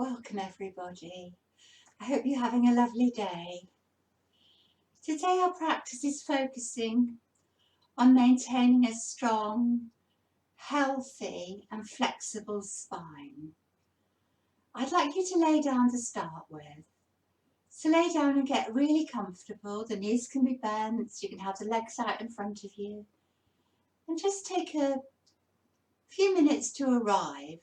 Welcome everybody. I hope you're having a lovely day. Today our practice is focusing on maintaining a strong, healthy and flexible spine. I'd like you to lay down to start with. So lay down and get really comfortable. The knees can be bent, you can have the legs out in front of you. And just take a few minutes to arrive,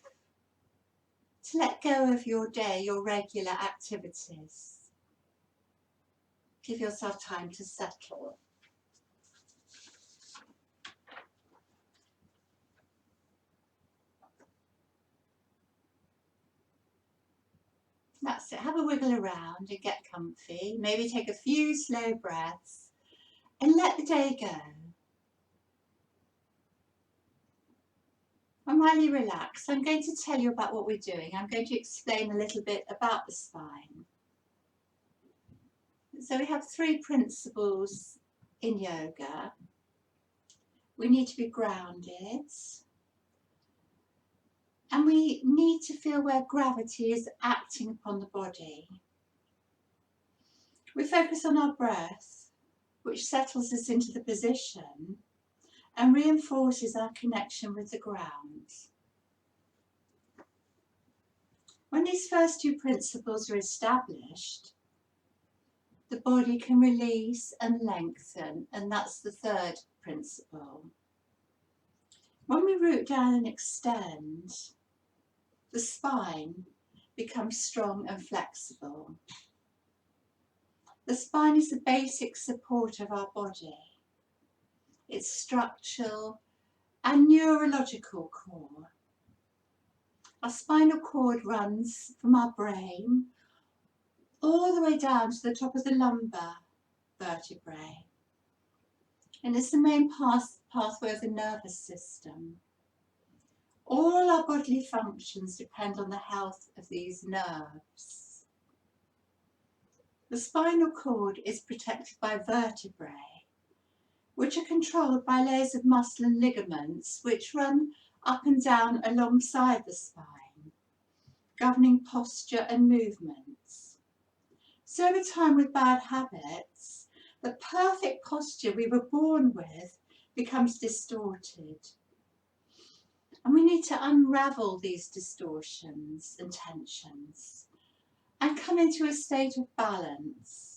to let go of your day, your regular activities. Give yourself time to settle. That's it. Have a wiggle around and get comfy. Maybe take a few slow breaths and let the day go. And while you relax, I'm going to tell you about what we're doing. I'm going to explain a little bit about the spine. So we have 3 principles in yoga. We need to be grounded. And we need to feel where gravity is acting upon the body. We focus on our breath, which settles us into the position and reinforces our connection with the ground. When these first 2 principles are established, the body can release and lengthen, and that's the 3rd principle. When we root down and extend, the spine becomes strong and flexible. The spine is the basic support of our body. It's structural and neurological core. Our spinal cord runs from our brain all the way down to the top of the lumbar vertebrae. And it's the main pathway of the nervous system. All our bodily functions depend on the health of these nerves. The spinal cord is protected by vertebrae, which are controlled by layers of muscle and ligaments which run up and down alongside the spine, governing posture and movements. So over time with bad habits, the perfect posture we were born with becomes distorted. And we need to unravel these distortions and tensions and come into a state of balance.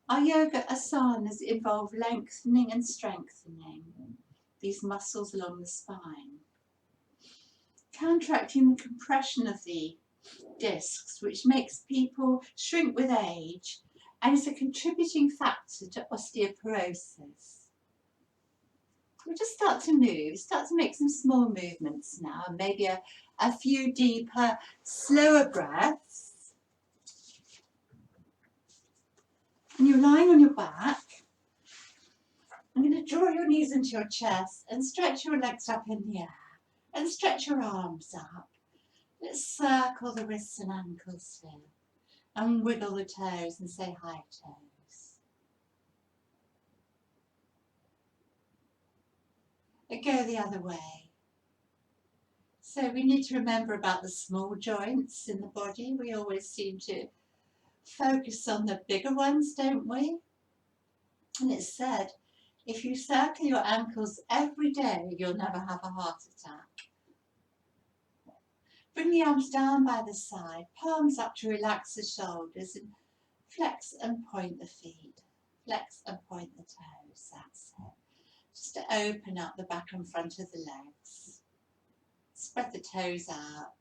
Our yoga asanas involve lengthening and strengthening these muscles along the spine, counteracting the compression of the discs, which makes people shrink with age and is a contributing factor to osteoporosis. We'll just start to move, start to make some small movements now, and maybe a few deeper, slower breaths. And you're lying on your back. I'm going to draw your knees into your chest and stretch your legs up in the air and stretch your arms up. Let's circle the wrists and ankles here and wiggle the toes and say hi toes. And go the other way. So we need to remember about the small joints in the body. We always seem to focus on the bigger ones, don't we? And it's said, if you circle your ankles every day, you'll never have a heart attack. Bring the arms down by the side, palms up to relax the shoulders, and flex and point the feet. Flex and point the toes, that's it. Just to open up the back and front of the legs. Spread the toes out.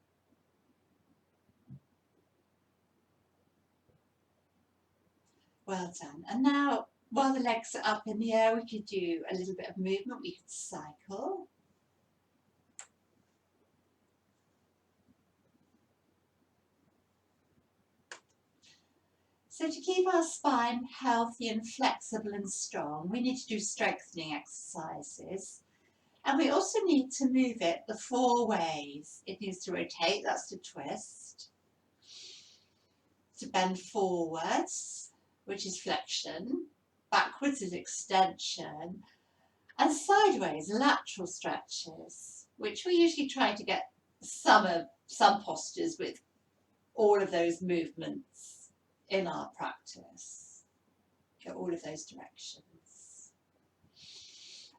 Well done. And now, while the legs are up in the air, we could do a little bit of movement. We could cycle. So to keep our spine healthy and flexible and strong, we need to do strengthening exercises. And we also need to move it the 4 ways. It needs to rotate, that's to twist. To bend forwards, which is flexion. Backwards is extension. And sideways, lateral stretches, which we usually try to get some of some postures with all of those movements in our practice. Go all of those directions.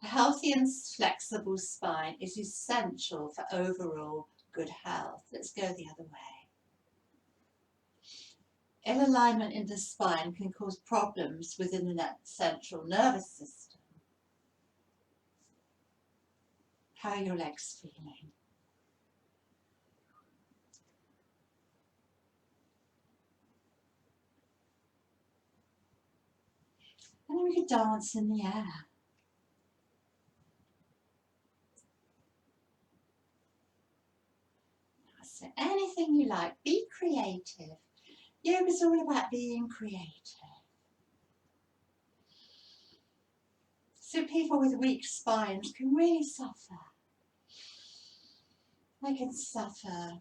A healthy and flexible spine is essential for overall good health. Let's go the other way. Ill alignment in the spine can cause problems within the central nervous system. How are your legs feeling? And then we could dance in the air. So anything you like, be creative. Yoga is all about being creative. So people with weak spines can really suffer. They can suffer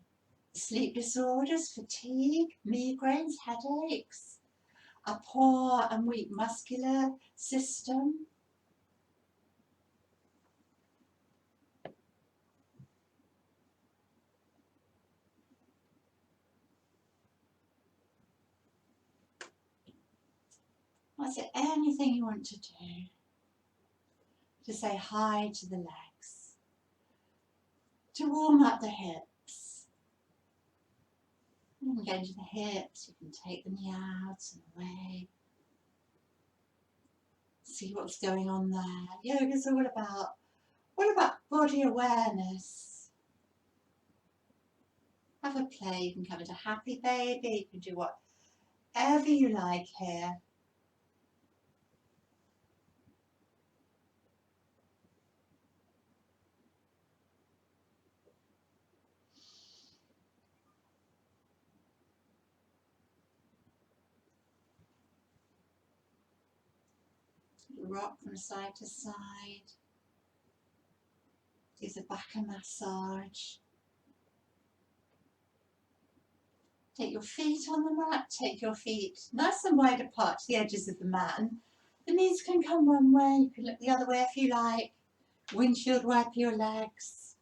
sleep disorders, fatigue, migraines, headaches, a poor and weak muscular system. That's it, anything you want to do to say hi to the legs, to warm up the hips. You can go into the hips, you can take them out and away. See what's going on there. Yoga's all about body awareness. Have a play, you can come into happy baby, you can do whatever you like here. Rock from side to side. Do the back massage. Take your feet on the mat, take your feet nice and wide apart to the edges of the mat. And the knees can come one way, you can look the other way if you like. Windshield wipe your legs.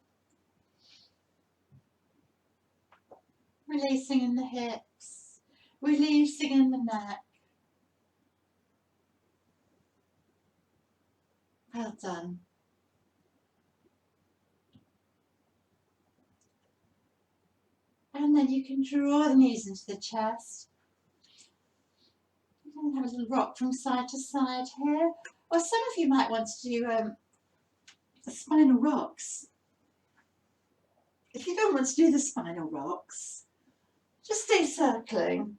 Releasing in the hips, releasing in the neck. Well done. And then you can draw the knees into the chest. And have a little rock from side to side here. Or some of you might want to do the Spinal Rocks. If you don't want to do the Spinal Rocks, just stay circling.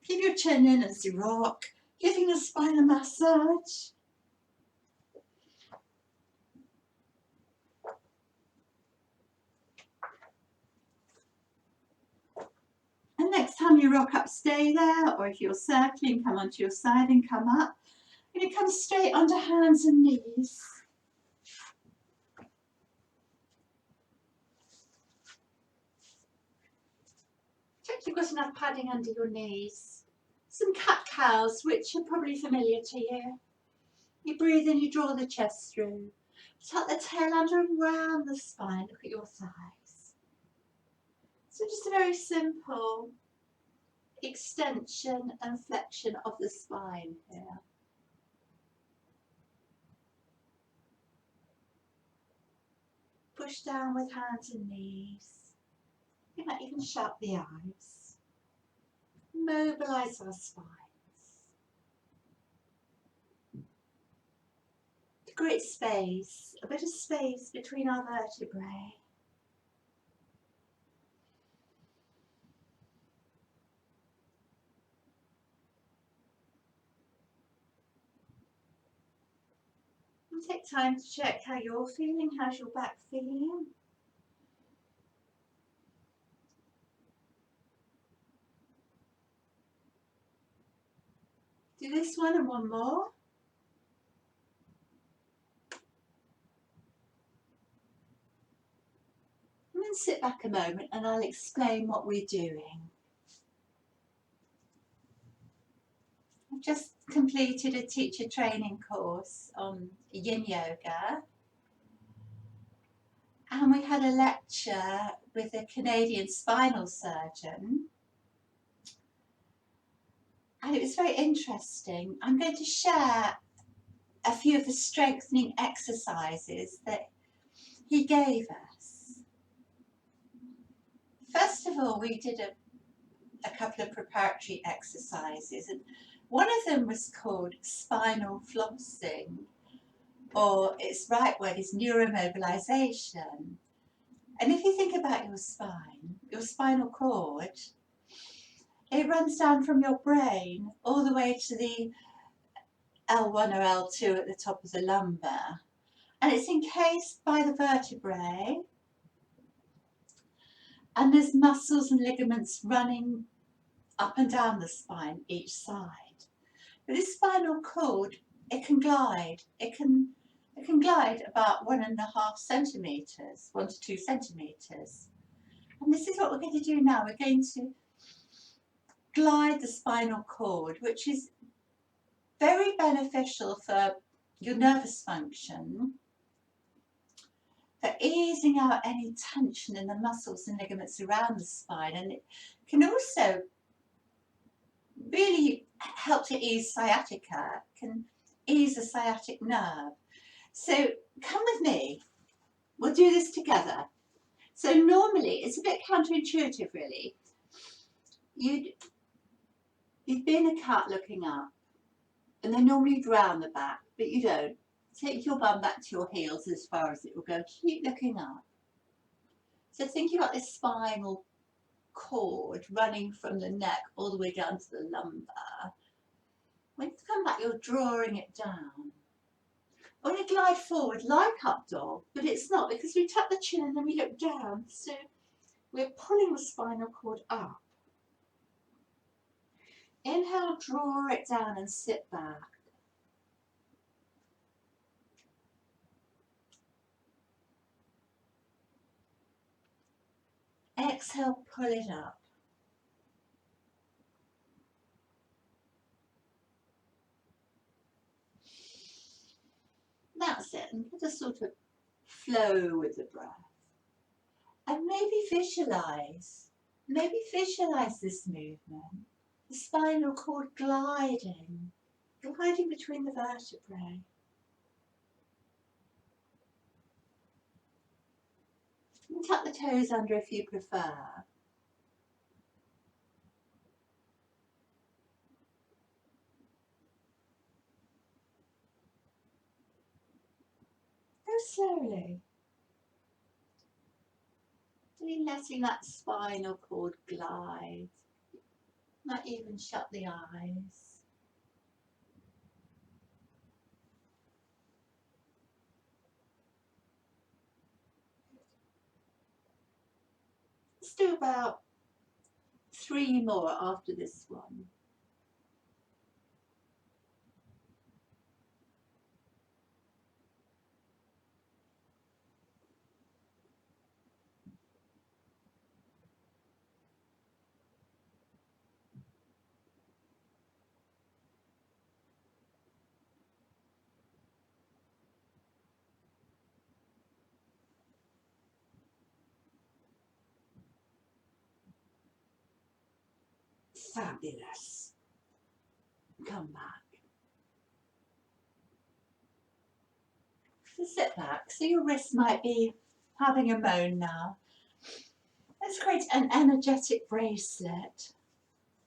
Keep your chin in as you rock, giving the spine a massage. And next time you rock up, stay there, or if you're circling, come onto your side and come up. And you come straight onto hands and knees. Check you've got enough padding under your knees. Some cat-cows, which are probably familiar to you. You breathe in, you draw the chest through. Tuck the tail under and round the spine. Look at your thighs. So just a very simple extension and flexion of the spine here. Push down with hands and knees. You might even shut the eyes. Mobilise our spines. Great space, a bit of space between our vertebrae. And take time to check how you're feeling, how's your back feeling. Do this one and one more. And then sit back a moment and I'll explain what we're doing. I've just completed a teacher training course on Yin Yoga. And we had a lecture with a Canadian spinal surgeon. And it was very interesting. I'm going to share a few of the strengthening exercises that he gave us. First of all, we did a couple of preparatory exercises, and one of them was called spinal flossing, or its right word is neuromobilization. And if you think about your spine, your spinal cord, it runs down from your brain all the way to the L1 or L2 at the top of the lumbar, and it's encased by the vertebrae, and there's muscles and ligaments running up and down the spine each side. But this spinal cord, it can glide. It can glide about 1.5 centimetres, 1 to 2 centimetres. And this is what we're going to do now. We're going to glide the spinal cord, which is very beneficial for your nervous function, for easing out any tension in the muscles and ligaments around the spine, and it can also really help to ease sciatica, can ease the sciatic nerve. So come with me, we'll do this together. So normally, it's a bit counterintuitive really. You'd be in a cat looking up, and then normally you'd round the back, but you don't. Take your bum back to your heels as far as it will go. Keep looking up. So think about this spinal cord running from the neck all the way down to the lumbar. When you come back, you're drawing it down. When you glide forward like up dog, but it's not, because we tuck the chin and then we look down. So we're pulling the spinal cord up. Inhale, draw it down and sit back. Exhale, pull it up. That's it, and just sort of flow with the breath. And maybe visualize this movement. The spinal cord gliding between the vertebrae. And tuck the toes under if you prefer. Go slowly. Really letting that spinal cord glide. Might even shut the eyes. Let's do about 3 more after this one. Fabulous. Come back. So sit back. So your wrists might be having a moan now. Let's create an energetic bracelet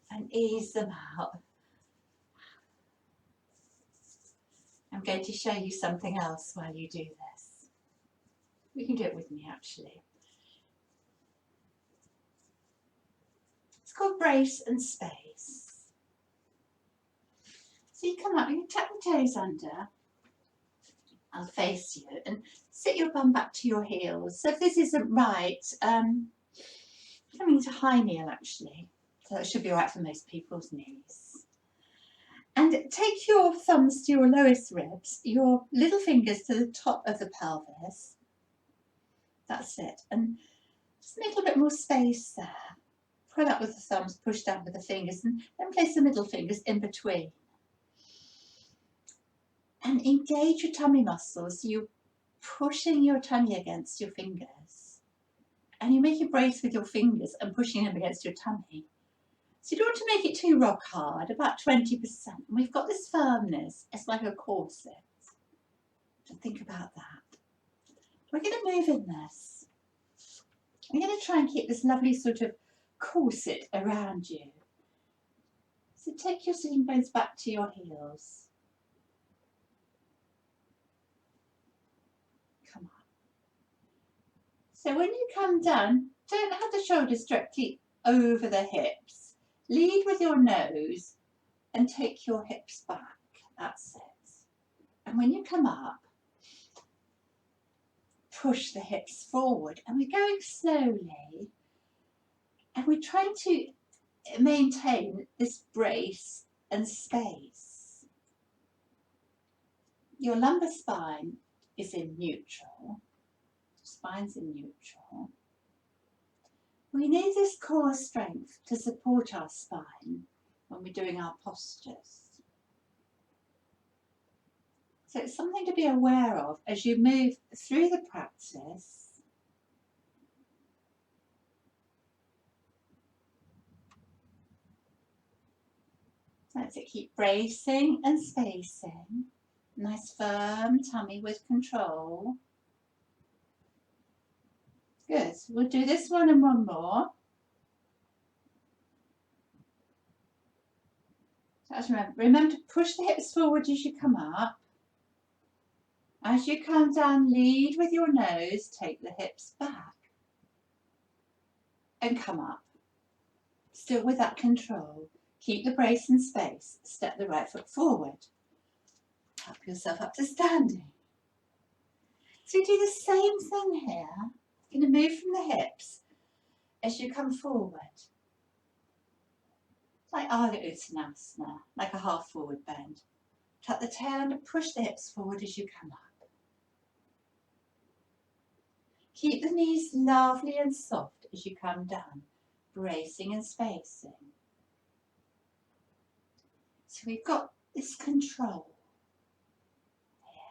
and ease them out. I'm going to show you something else while you do this. You can do it with me actually. It's called brace and space. So you come up, you tuck the toes under. I'll face you and sit your bum back to your heels. So if this isn't right, coming to high kneel actually. So it should be right for most people's knees. And take your thumbs to your lowest ribs, your little fingers to the top of the pelvis. That's it. And just a little bit more space there. Pull up with the thumbs, push down with the fingers, and then place the middle fingers in between. And engage your tummy muscles. You're pushing your tummy against your fingers. and you make a brace with your fingers and pushing them against your tummy. So you don't want to make it too rock hard, about 20%. And we've got this firmness, it's like a corset. So think about that. We're going to move in this. I'm going to try and keep this lovely sort of corset around you. So take your sitting bones back to your heels. Come on. So when you come down, don't have the shoulders directly over the hips. Lead with your nose and take your hips back. That's it. And when you come up, push the hips forward. And we're going slowly. And we're trying to maintain this brace and space. Your lumbar spine is in neutral. Spine's in neutral. We need this core strength to support our spine when we're doing our postures. So it's something to be aware of as you move through the practice. That's it, keep bracing and spacing. Nice firm tummy with control. Good, we'll do this one and one more. So remember to push the hips forward as you come up. As you come down, lead with your nose, take the hips back and come up. Still with that control. Keep the brace in space. Step the right foot forward. Help yourself up to standing. So you do the same thing here. You're going to move from the hips as you come forward. Like Ardha Uttanasana, like a half forward bend. Tuck the tail and push the hips forward as you come up. Keep the knees lovely and soft as you come down, bracing and spacing. So we've got this control here.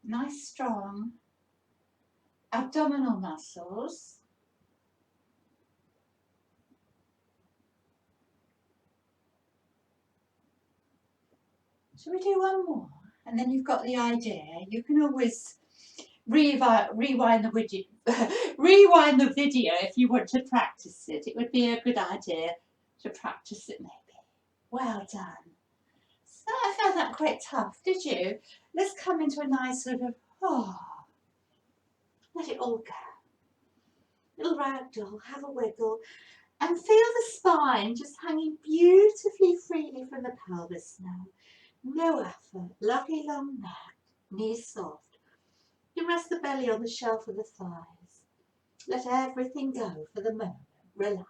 Nice strong abdominal muscles. Shall we do one more? And then you've got the idea. You can always rewind the video, rewind the video if you want to practice it. It would be a good idea to practice it maybe. Well done. So I found that quite tough, did you? Let's come into a nice sort of, let it all go. Little ragdoll, have a wiggle, and feel the spine just hanging beautifully freely from the pelvis now. No effort, lovely long neck, knees soft. You rest the belly on the shelf of the thighs. Let everything go for the moment. Relax.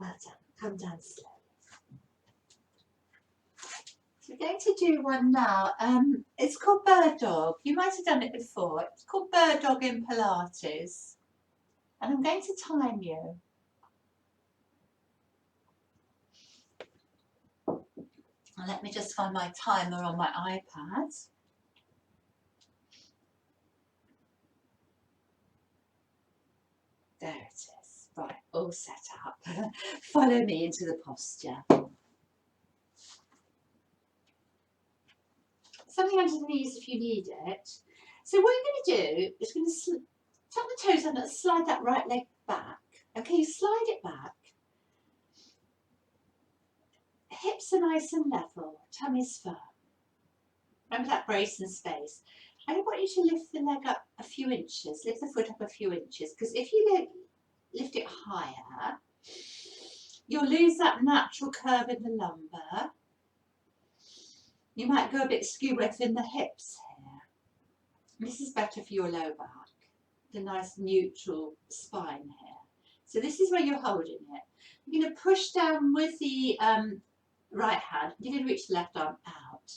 Well done. Come down slowly. So we're going to do one now. It's called Bird Dog. You might have done it before. It's called Bird Dog in Pilates. And I'm going to time you. And let me just find my timer on my iPad. There it is. Right, all set up. Follow me into the posture. Something under the knees if you need it. So what you're going to do is going to tuck the toes under and slide that right leg back. Okay, slide it back. Hips are nice and level, tummy's firm. Remember that brace and space. And I want you to lift the leg up a few inches, lift the foot up a few inches, because if you lift it higher, you'll lose that natural curve in the lumbar. You might go a bit skew within the hips here. This is better for your low back, the nice neutral spine here. So this is where you're holding it. You're going to push down with the right hand. You're going to reach the left arm out.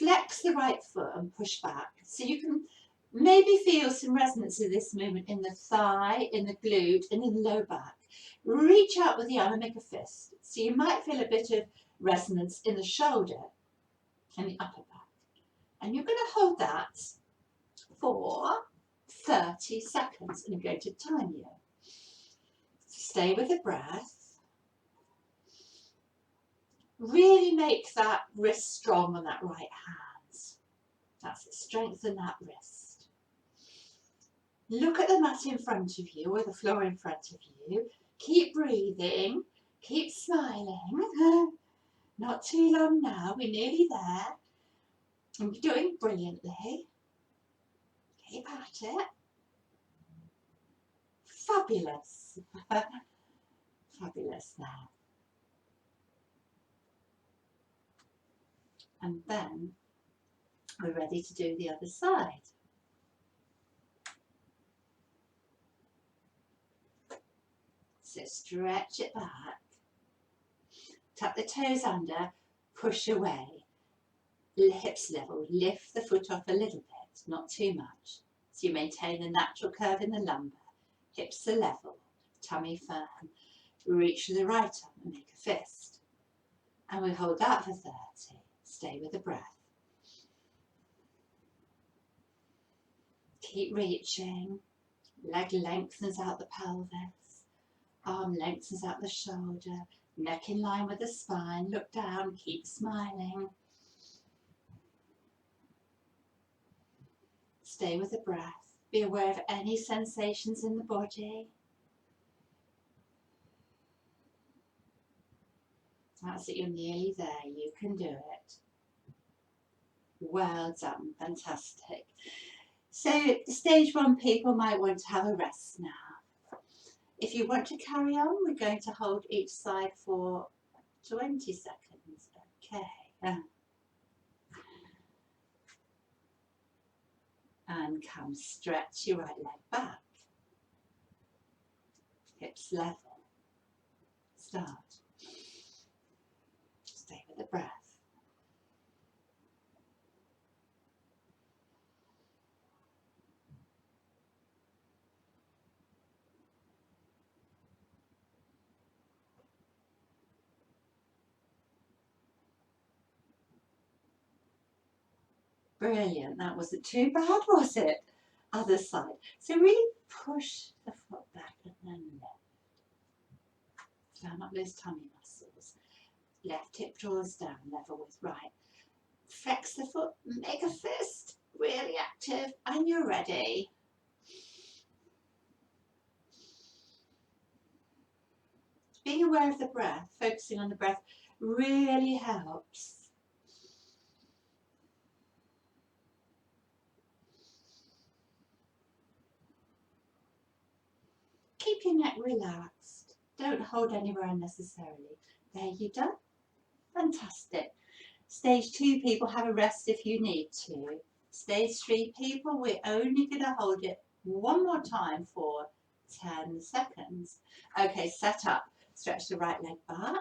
Flex the right foot and push back. So you can maybe feel some resonance of this movement in the thigh, in the glute, and in the low back. Reach out with the arm and make a fist. So you might feel a bit of resonance in the shoulder and the upper back. And you're going to hold that for 30 seconds. And I'm going to time you. Stay with the breath. Really make that wrist strong on that right hand. That's it. Strengthen that wrist. Look at the mat in front of you or the floor in front of you. Keep breathing. Keep smiling. Not too long now. We're nearly there. And you're doing brilliantly. Keep at it. Fabulous. Fabulous now. And then we're ready to do the other side. So stretch it back, tuck the toes under, push away, hips level, lift the foot off a little bit, not too much. So you maintain the natural curve in the lumbar, hips are level, tummy firm. Reach with the right arm and make a fist. And we hold that for 30. Stay with the breath. Keep reaching. Leg lengthens out the pelvis. Arm lengthens out the shoulder. Neck in line with the spine. Look down. Keep smiling. Stay with the breath. Be aware of any sensations in the body. That's it. You're nearly there. You can do it. Well done. Fantastic. So stage 1 people might want to have a rest now. If you want to carry on, we're going to hold each side for 20 seconds. Okay. And come stretch your right leg back. Hips level. Start. Stay with the breath. Brilliant. That wasn't too bad, was it? Other side. So really push the foot back and then lift. Firm up those tummy muscles. Left hip draws down, level with right. Flex the foot, make a fist. Really active, and you're ready. Being aware of the breath, focusing on the breath, really helps. Keep your neck relaxed. Don't hold anywhere unnecessarily. There you go. Fantastic. Stage 2 people, have a rest if you need to. Stage 3 people, we're only going to hold it one more time for 10 seconds. Okay, set up. Stretch the right leg back.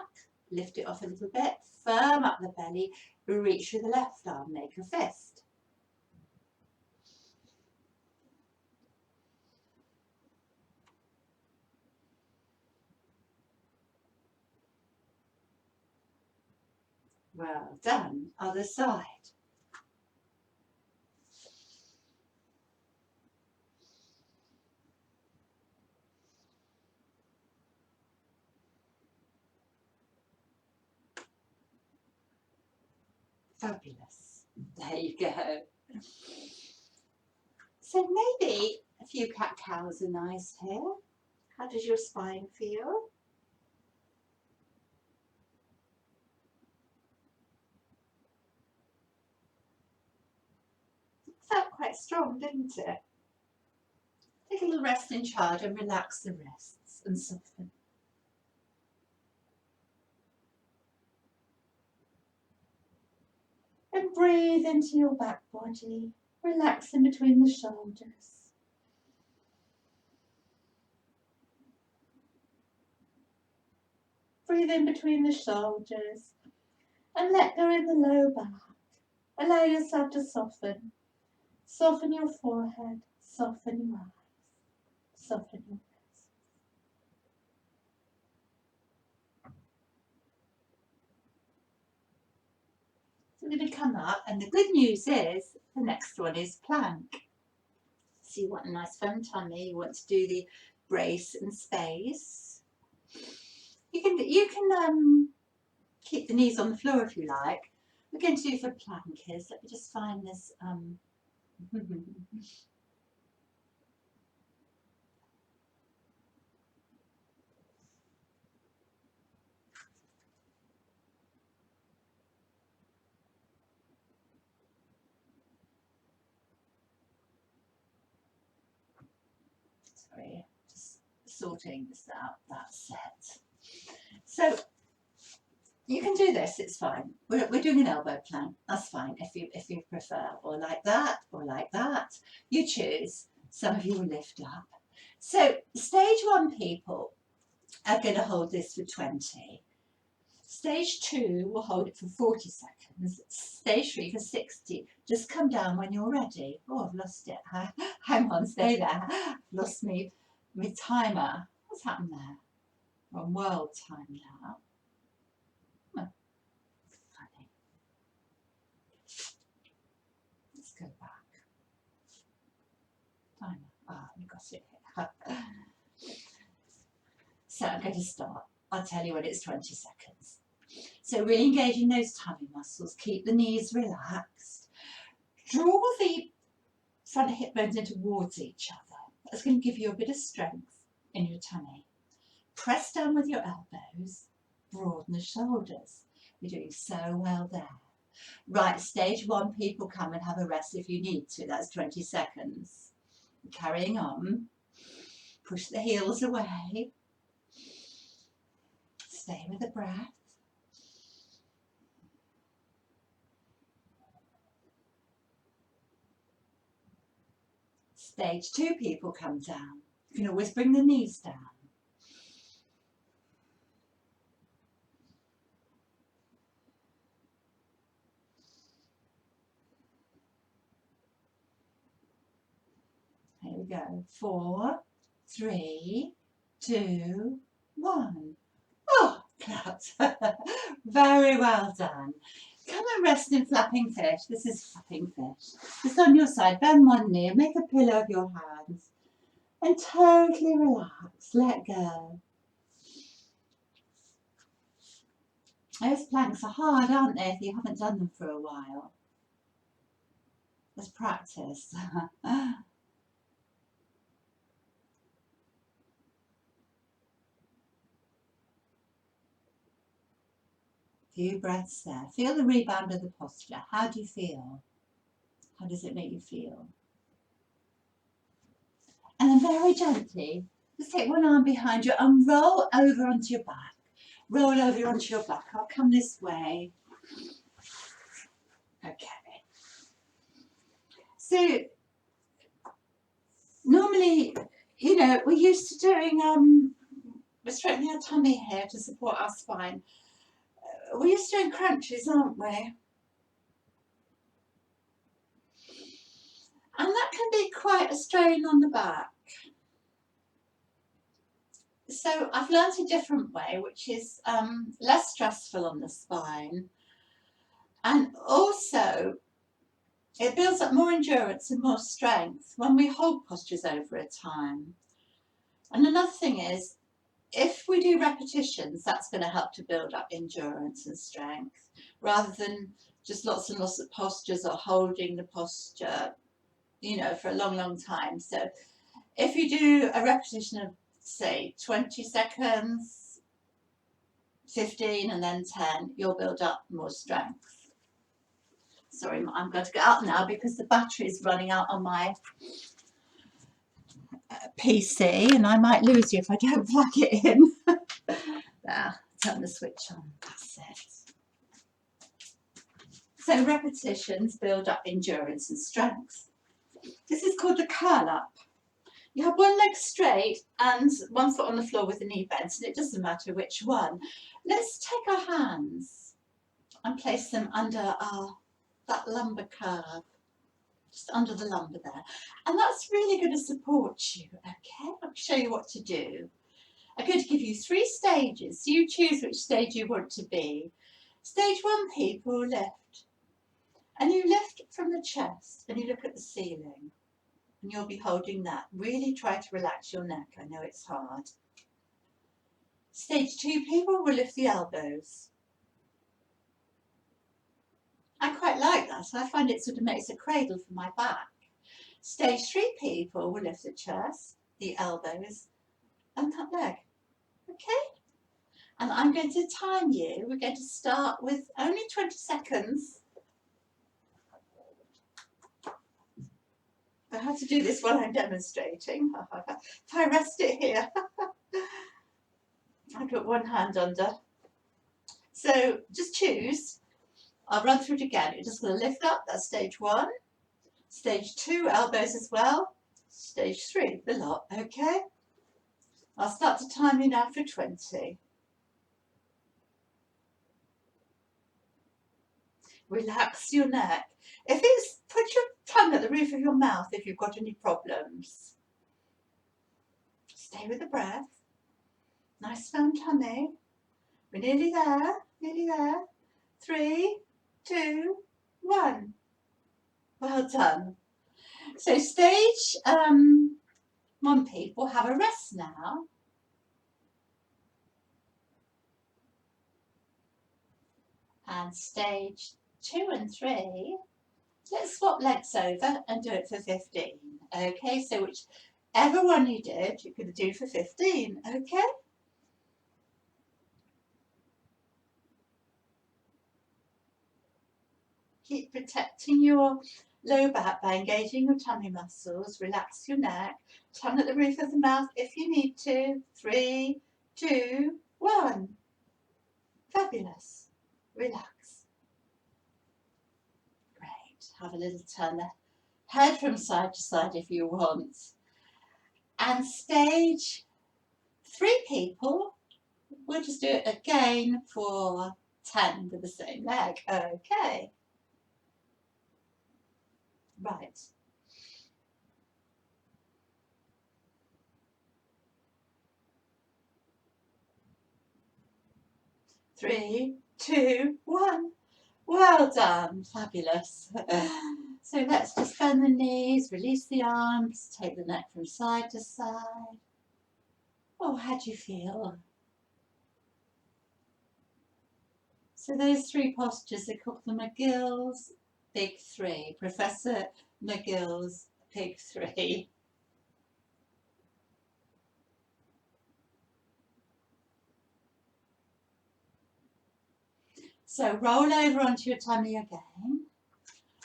Lift it off a little bit. Firm up the belly. Reach with the left arm. Make a fist. Well done. Other side. Fabulous. There you go. So maybe a few cat-cows are nice here. How does your spine feel? It felt quite strong, didn't it? Take a little rest in child and relax the wrists and soften. And breathe into your back body, relax in between the shoulders. Breathe in between the shoulders and let go in the low back Allow yourself to soften. Soften your forehead, soften your eyes, soften your breath. So we're going to come up, and the good news is the next one is plank. So you want a nice firm tummy, you want to do the brace and space. You can keep the knees on the floor if you like. We're going to do for plank is, let me just find this. Sorry, just sorting this out, that's it. So you can do this, it's fine. We're doing an elbow plank, that's fine if you prefer, or like that, or like that. You choose. Some of you will lift up. So stage 1 people are going to hold this for 20. Stage 2 will hold it for 40 seconds. Stage 3 for 60. Just come down when you're ready. Oh, I've lost it. Hang on, stay there. I've lost my timer. What's happened there? We're on world time now. Oh, funny. Let's go back. Timer. Ah, we got it here. So I'm going to start. I'll tell you when it's 20 seconds. So really engaging those tummy muscles. Keep the knees relaxed. Draw the front hip bones in towards each other. That's going to give you a bit of strength in your tummy. Press down with your elbows. Broaden the shoulders. You're doing so well there. Right, stage 1 people, come and have a rest if you need to. That's 20 seconds. Carrying on. Push the heels away. Stay with the breath. Stage 2 people, come down. You can always bring the knees down. Here we go. 4, 3, 2, 1. Oh, claps. Very well done. Come and rest in flapping fish. This is flapping fish. Just on your side, bend one knee and make a pillow of your hands. And totally relax, let go. Those planks are hard, aren't they, if you haven't done them for a while? Let's practice. Few breaths there. Feel the rebound of the posture. How do you feel? How does it make you feel? And then very gently, just take one arm behind you and roll over onto your back. Roll over onto your back. I'll come this way. Okay. So normally, you know, we're used to doing, we're straightening our tummy here to support our spine. We're used to doing crunches, aren't we? And that can be quite a strain on the back. So I've learned a different way, which is less stressful on the spine. And also, it builds up more endurance and more strength when we hold postures over a time. And another thing is, if we do repetitions, that's going to help to build up endurance and strength, rather than just lots and lots of postures or holding the posture, you know, for a long, long time. So if you do a repetition of, say, 20 seconds, 15 and then 10, you'll build up more strength. Sorry, I'm going to get up now because the battery is running out on my PC and I might lose you if I don't plug it in. There, turn the switch on, that's it. So repetitions build up endurance and strength. This is called the curl up. You have one leg straight and one foot on the floor with the knee bent, and it doesn't matter which one. Let's take our hands and place them under our that lumbar curve, just under the lumbar there. And that's really going to support you, okay? I'll show you what to do. I'm going to give you 3 stages. You choose which stage you want to be. Stage 1, people, lift. And you lift from the chest and you look at the ceiling. And you'll be holding that. Really try to relax your neck. I know it's hard. Stage 2, people will lift the elbows. I quite like that. I find it sort of makes a cradle for my back. Stage 3, people will lift the chest, the elbows, and that leg. Okay? And I'm going to time you. We're going to start with only 20 seconds. I have to do this while I'm demonstrating. If I rest it here, I put one hand under. So just choose. I'll run through it again. You're just going to lift up. That's stage 1. Stage 2, elbows as well. Stage 3, the lot. Okay? I'll start to time you now for 20. Relax your neck. Put your tongue at the roof of your mouth if you've got any problems. Stay with the breath. Nice firm tummy. We're nearly there, nearly there. 3, 2, 1. Well done. So stage 1, people, have a rest now. And stage 2 and 3, let's swap legs over and do it for 15. Okay, so whichever one you did, you're going to do for 15. Okay? Keep protecting your low back by engaging your tummy muscles. Relax your neck. Tongue at the roof of the mouth if you need to. 3, 2, 1. Fabulous. Relax. Great. Have a little turn the head from side to side if you want. And stage 3, people, we'll just do it again for 10 with the same leg. Okay. Right. Three, 2, 1. Well done. Fabulous. So let's just bend the knees, release the arms, take the neck from side to side. Oh, how do you feel? So those 3 postures, they call them McGill's Big 3. Professor McGill's Big 3. So roll over onto your tummy again.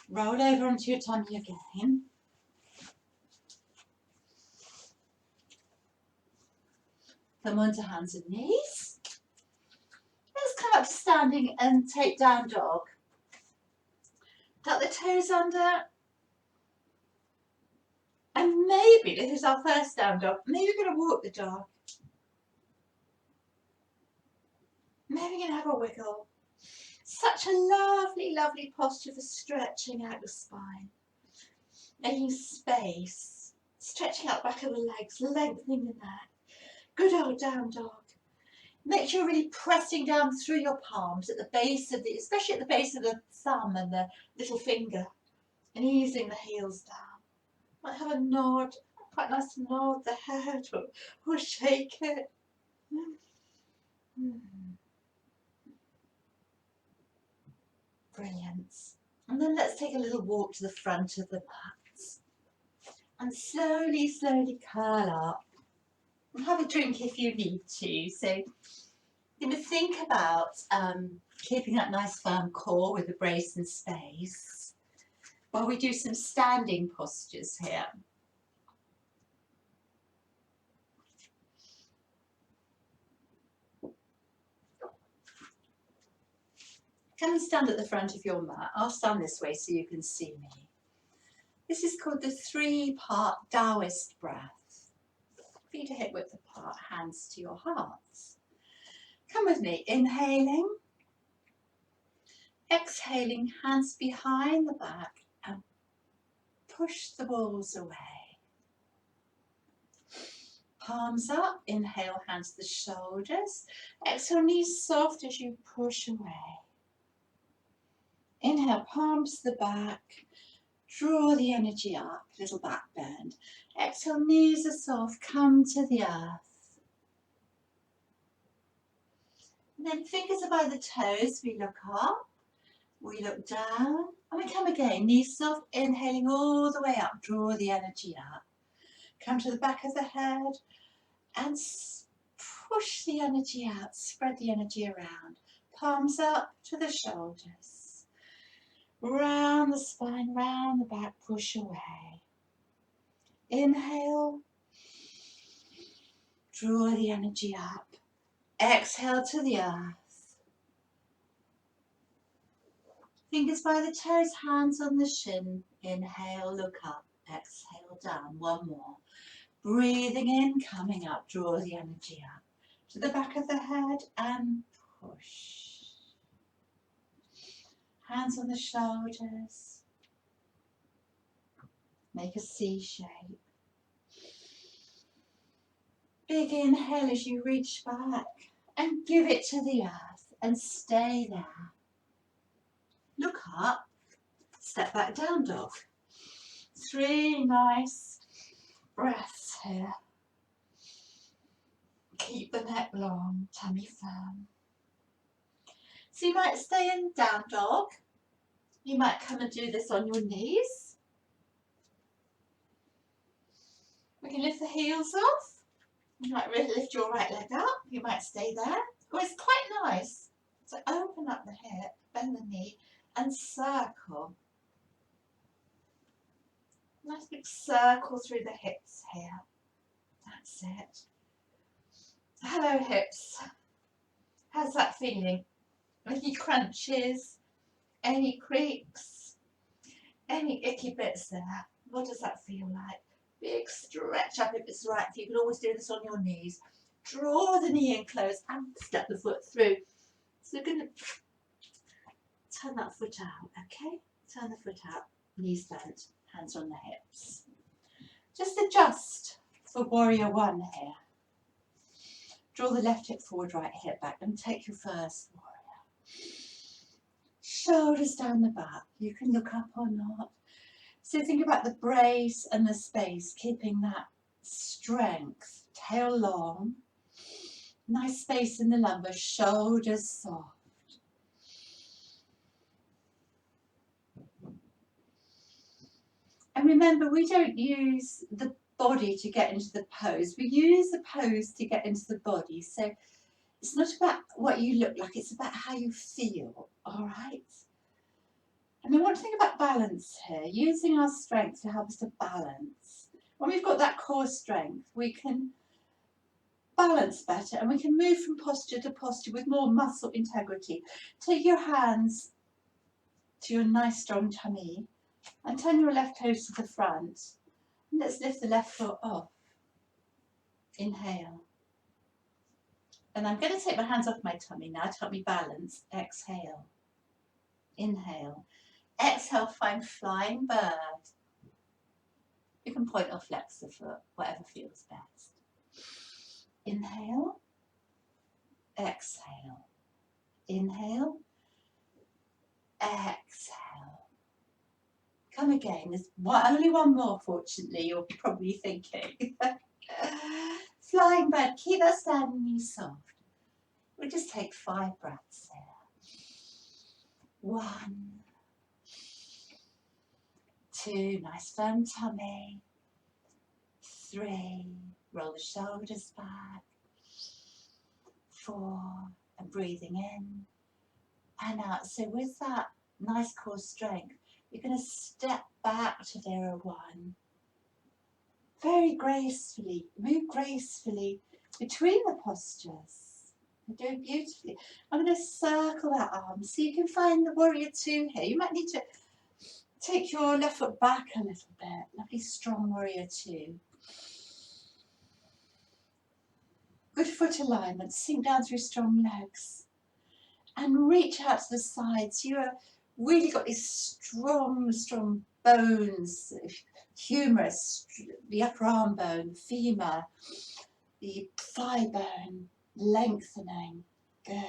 Roll over onto your tummy again. Come onto hands and knees. Let's come up to standing and take down dog. Tuck the toes under. And maybe, this is our first down dog, maybe we're going to walk the dog. Maybe we're going to have a wiggle. Such a lovely, lovely posture for stretching out the spine. Making space. Stretching out the back of the legs, lengthening the neck. Good old down dog. Make sure you're really pressing down through your palms at the base of especially at the base of the thumb and the little finger. And easing the heels down. Might have a nod, quite nice to nod the head or shake it. Brilliant. And then let's take a little walk to the front of the mat. And slowly, slowly curl up. And have a drink if you need to. So you're going to think about keeping that nice firm core with the brace and space while we do some standing postures here. Come and stand at the front of your mat. I'll stand this way so you can see me. This is called the 3-part Taoist breath. Feet are hip width apart, hands to your hearts. Come with me, inhaling Exhaling, hands behind the back and push the walls away. Palms up, inhale, hands to the shoulders. Exhale, knees soft as you push away. Inhale, palms to the back. Draw the energy up, little back bend. Exhale, knees are soft, come to the earth. And then fingers are by the toes, we look up, we look down, and we come again. Knees soft, inhaling all the way up, draw the energy up. Come to the back of the head and push the energy out, spread the energy around. Palms up to the shoulders. Round the spine, round the back, push away. Inhale, draw the energy up. Exhale to the earth. Fingers by the toes, hands on the shin. Inhale, look up. Exhale, down. One more. Breathing in, coming up, draw the energy up. To the back of the head and push. Hands on the shoulders. Make a C shape. Big inhale as you reach back and give it to the earth and stay there. Look up, step back down dog. 3 nice breaths here. Keep the neck long, tummy firm. So you might stay in down dog. You might come and do this on your knees. We can lift the heels off. You might really lift your right leg up. You might stay there. Oh, it's quite nice. So open up the hip, bend the knee and circle. Nice big circle through the hips here. That's it. Hello hips. How's that feeling? Any crunches? Any creaks? Any icky bits there? What does that feel like? Big stretch up if it's right. You can always do this on your knees. Draw the knee in close and step the foot through. So you're going to turn that foot out, okay? Turn the foot out, knees bent, hands on the hips. Just adjust for warrior one here. Draw the left hip forward, right hip back and take your first warrior. Shoulders down the back. You can look up or not. So think about the brace and the space, keeping that strength. Tail long. Nice space in the lumbar, shoulders soft. And remember, we don't use the body to get into the pose. We use the pose to get into the body. So it's not about what you look like, it's about how you feel, all right? And we want to think about balance here, using our strength to help us to balance. When we've got that core strength, we can balance better and we can move from posture to posture with more muscle integrity. Take your hands to your nice strong tummy and turn your left toes to the front. And let's lift the left foot off. Inhale. And I'm going to take my hands off my tummy now to help me balance. Exhale. Inhale. Exhale, find flying bird. You can point or flex the foot, whatever feels best. Inhale. Exhale. Inhale. Exhale. Come again. There's only one more, fortunately, you're probably thinking. Flying bird, keep that standing knee soft. We'll just take 5 breaths here. 1, 2, nice firm tummy. 3, roll the shoulders back. 4, and breathing in and out. So with that nice core strength, you're going to step back to Vera 1. Very gracefully, move gracefully between the postures. You're doing beautifully. I'm going to circle that arm so you can find the warrior 2 here. You might need to take your left foot back a little bit. Lovely strong warrior 2. Good foot alignment. Sink down through strong legs. And reach out to the sides. You have really got these strong, strong bones, humerus, the upper arm bone, femur, the thigh bone, lengthening. Good.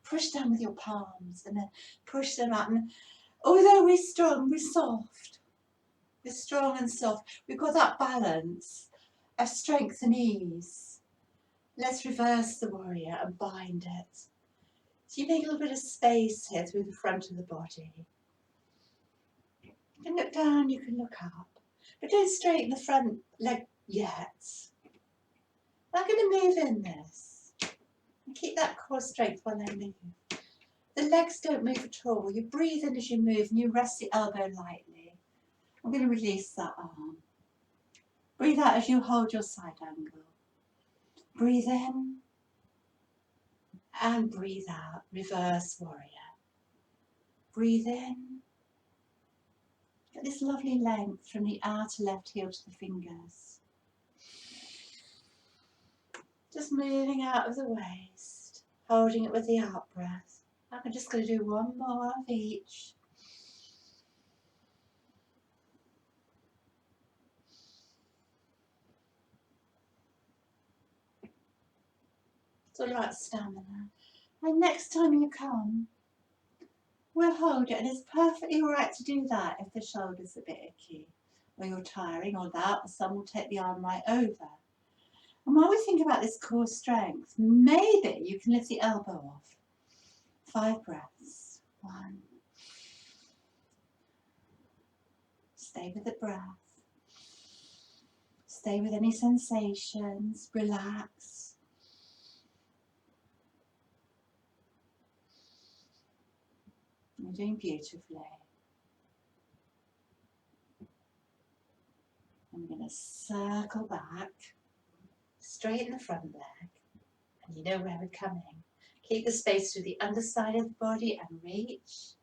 Push down with your palms and then push them out. And although we're strong, we're soft. We're strong and soft. We've got that balance of strength and ease. Let's reverse the warrior and bind it. So you make a little bit of space here through the front of the body. You can look down, you can look up. But don't straighten the front leg yet. I'm going to move in this. And keep that core strength while I move. The legs don't move at all. You breathe in as you move and you rest the elbow lightly. I'm going to release that arm. Breathe out as you hold your side angle. Breathe in and breathe out. Reverse warrior. Breathe in. Get this lovely length from the outer left heel to the fingers. Just moving out of the waist, holding it with the out breath. I'm just going to do one more of each. It's all about stamina. And next time you come, we'll hold it, and it's perfectly alright to do that if the shoulder's a bit icky, or you're tiring, or that, or some will take the arm right over. And while we think about this core strength, maybe you can lift the elbow off. 5 breaths. 1. Stay with the breath. Stay with any sensations. Relax. You're doing beautifully. I'm going to circle back, straighten the front leg, and you know where we're coming. Keep the space through the underside of the body and reach.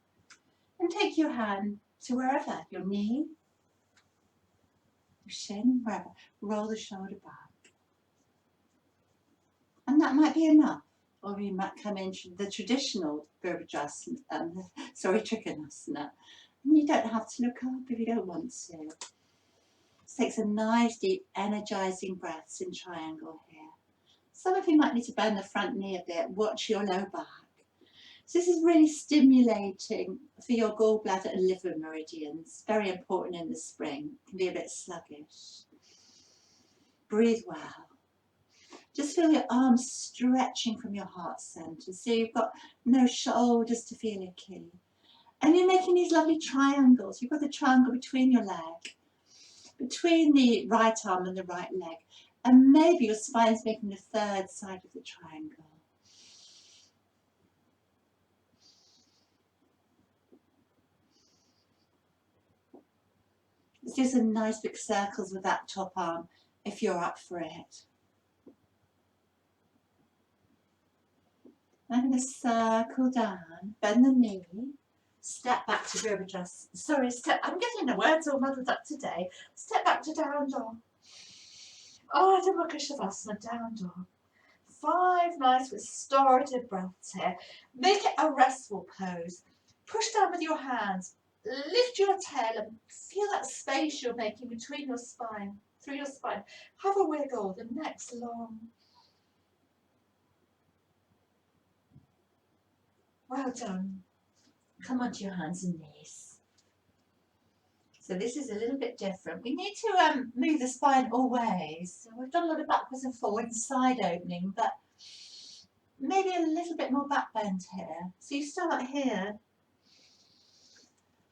And take your hand to wherever, your knee, your shin, wherever. Roll the shoulder back. And that might be enough. Or you might come into the traditional Trikonasana. And you don't have to look up if you don't want to. This takes a nice, deep, energizing breaths in triangle here. Some of you might need to bend the front knee a bit. Watch your low back. So this is really stimulating for your gallbladder and liver meridians. Very important in the spring. It can be a bit sluggish. Breathe well. Just feel your arms stretching from your heart center. So you've got no shoulders to feel icky. And you're making these lovely triangles. You've got the triangle between your leg, between the right arm and the right leg. And maybe your spine's making the third side of the triangle. Let's do some nice big circles with that top arm if you're up for it. I'm going to circle down, bend the knee, step back to Virabhadrasana. Sorry, I'm getting the words all muddled up today. Step back to down dog. Ardha Mukha Shavasana, down dog. 5 nice restorative breaths here. Make it a restful pose. Push down with your hands. Lift your tail and feel that space you're making between your spine, through your spine. Have a wiggle, the neck's long. Well done. Come onto your hands and knees. So this is a little bit different. We need to move the spine all ways. So we've done a lot of backwards and forwards, side opening, but maybe a little bit more back bend here. So you start here.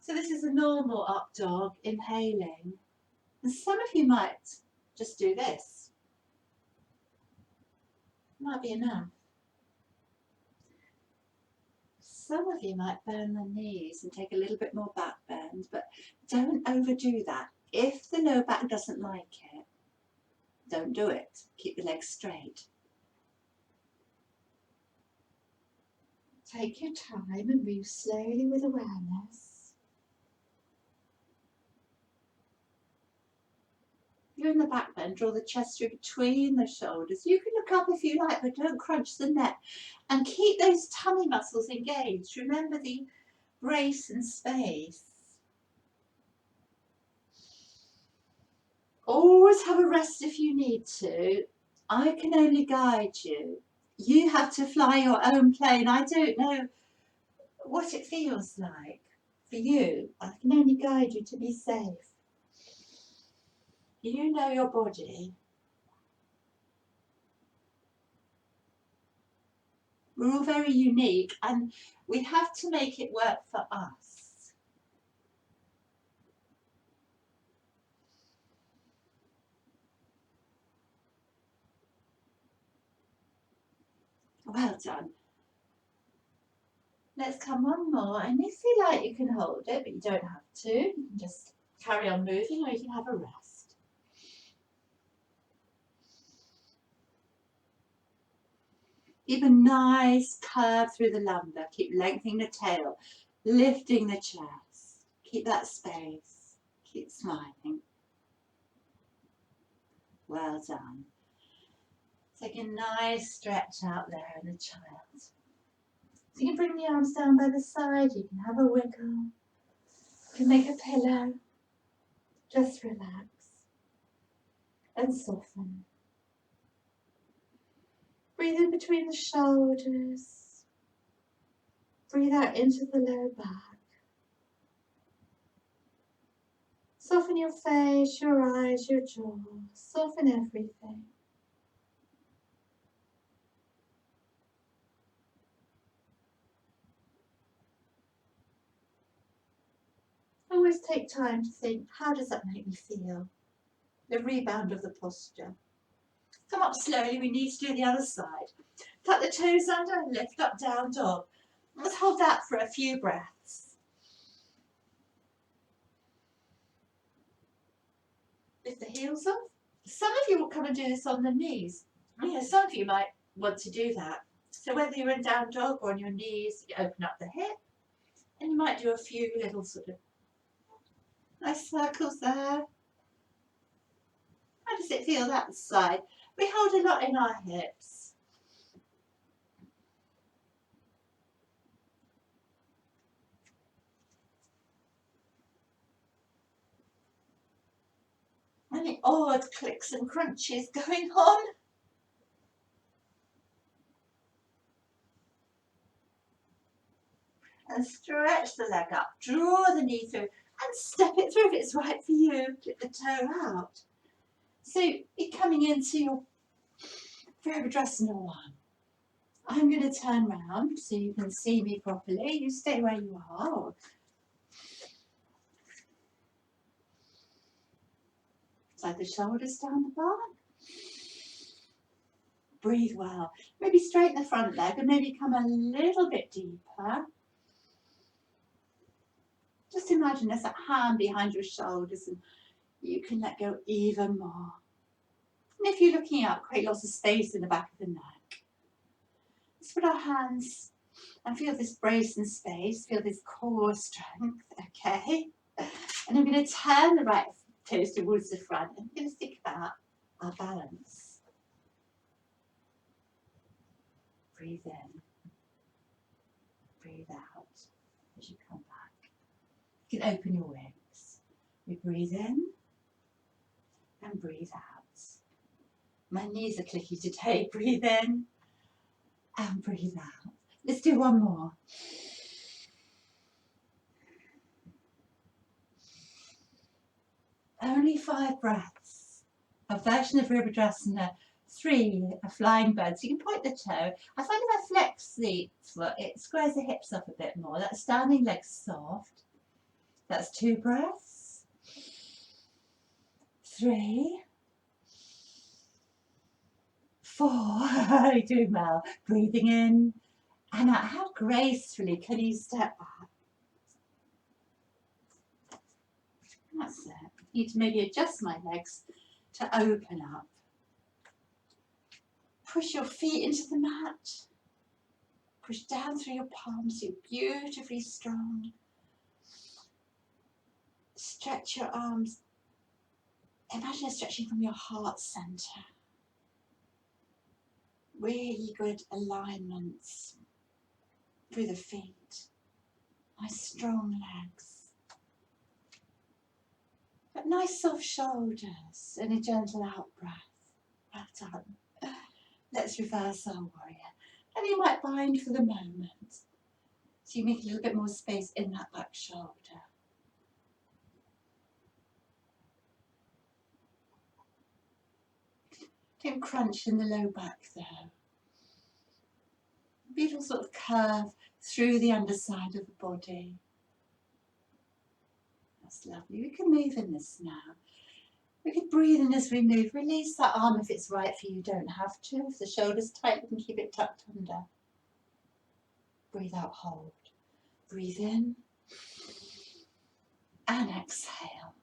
So this is a normal up dog, inhaling. And some of you might just do this. Might be enough. Some of you might bend the knees and take a little bit more back bend, but don't overdo that. If the low back doesn't like it, don't do it. Keep the legs straight. Take your time and move slowly with awareness. You're in the back bend, draw the chest through between the shoulders. You can look up if you like, but don't crunch the neck. And keep those tummy muscles engaged. Remember the brace and space. Always have a rest if you need to. I can only guide you. You have to fly your own plane. I don't know what it feels like for you. I can only guide you to be safe. You know your body. We're all very unique and we have to make it work for us. Well done. Let's come one more, and if you like you can hold it, but you don't have to. You can just carry on moving or you can have a rest. Keep a nice curve through the lumbar. Keep lengthening the tail, lifting the chest. Keep that space. Keep smiling. Well done. Take a nice stretch out there in the child. So you can bring the arms down by the side, you can have a wiggle, you can make a pillow, just relax and soften. Breathe in between the shoulders, breathe out into the lower back. Soften your face, your eyes, your jaw, soften everything. Always take time to think, how does that make me feel? The rebound of the posture. Come up slowly, we need to do the other side. Tuck the toes under, lift up, down dog. Let's hold that for a few breaths. Lift the heels off. Some of you will come and do this on the knees. Yeah, some of you might want to do that. So whether you're in down dog or on your knees, you open up the hip and you might do a few little sort of nice circles there. How does it feel that side? We hold a lot in our hips. Any odd clicks and crunches going on? And stretch the leg up, draw the knee through and step it through if it's right for you. Clip the toe out. So you're coming into your Virabhadrasana one. I'm going to turn round so you can see me properly. You stay where you are. Slide the shoulders down the back. Breathe well. Maybe straighten the front leg and maybe come a little bit deeper. Just imagine there's a hand behind your shoulders and you can let go even more. And if you're looking up, create lots of space in the back of the neck. Let's put our hands and feel this brace and space, feel this core strength, okay? And I'm going to turn the right toes towards the front and we're going to think about our balance. Breathe in, breathe out as you come back. You can open your wings. We breathe in and breathe out. My knees are clicky today. Breathe in and breathe out. Let's do one more. Only 5 breaths. A version of Virabhadrasana 3, a flying bird. So you can point the toe. I find if I flex the foot, it squares the hips up a bit more. That standing leg soft. That's 2 breaths. 3. 4. You're doing well. Breathing in and out. How gracefully can you step back? That's it. I need to maybe adjust my legs to open up. Push your feet into the mat. Push down through your palms. You're beautifully strong. Stretch your arms Imagine a stretching from your heart centre. Really good alignments through the feet. Nice strong legs. But nice soft shoulders and a gentle out breath. Well done. Let's reverse our warrior. And you might bind for the moment. So you make a little bit more space in that back shoulder. Don't crunch in the low back though. Beautiful sort of curve through the underside of the body. That's lovely. We can move in this now. We can breathe in as we move. Release that arm if it's right for you. You don't have to. If the shoulder's tight, we can keep it tucked under. Breathe out, hold. Breathe in and exhale.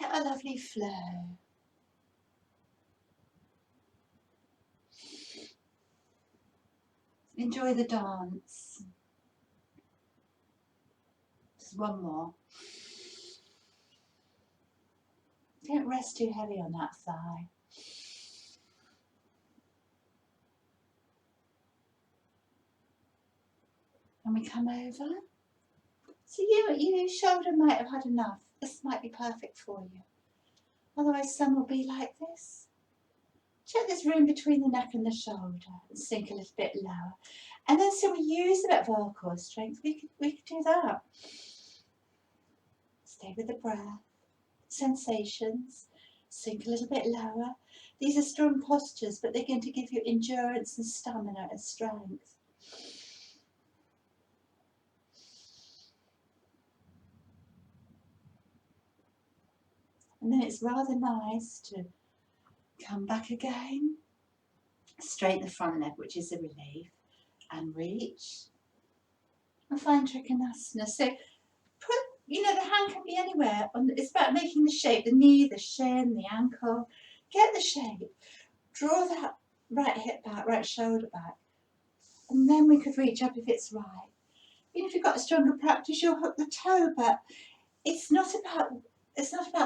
Get a lovely flow. Enjoy the dance. Just one more. Don't rest too heavy on that thigh. And we come over. So your shoulder might have had enough. This might be perfect for you. Otherwise some will be like this. Check this room between the neck and the shoulder and sink a little bit lower. And then so we use a bit of our core strength. We could do that. Stay with the breath. Sensations. Sink a little bit lower. These are strong postures, but they're going to give you endurance and stamina and strength. And then it's rather nice to come back again, straighten the front leg, which is a relief, and reach, and find Trikonasana. So put, the hand can be anywhere. It's about making the shape, the knee, the shin, the ankle. Get the shape. Draw that right hip back, right shoulder back, and then we could reach up if it's right. If you've got a stronger practice, you'll hook the toe, but it's not about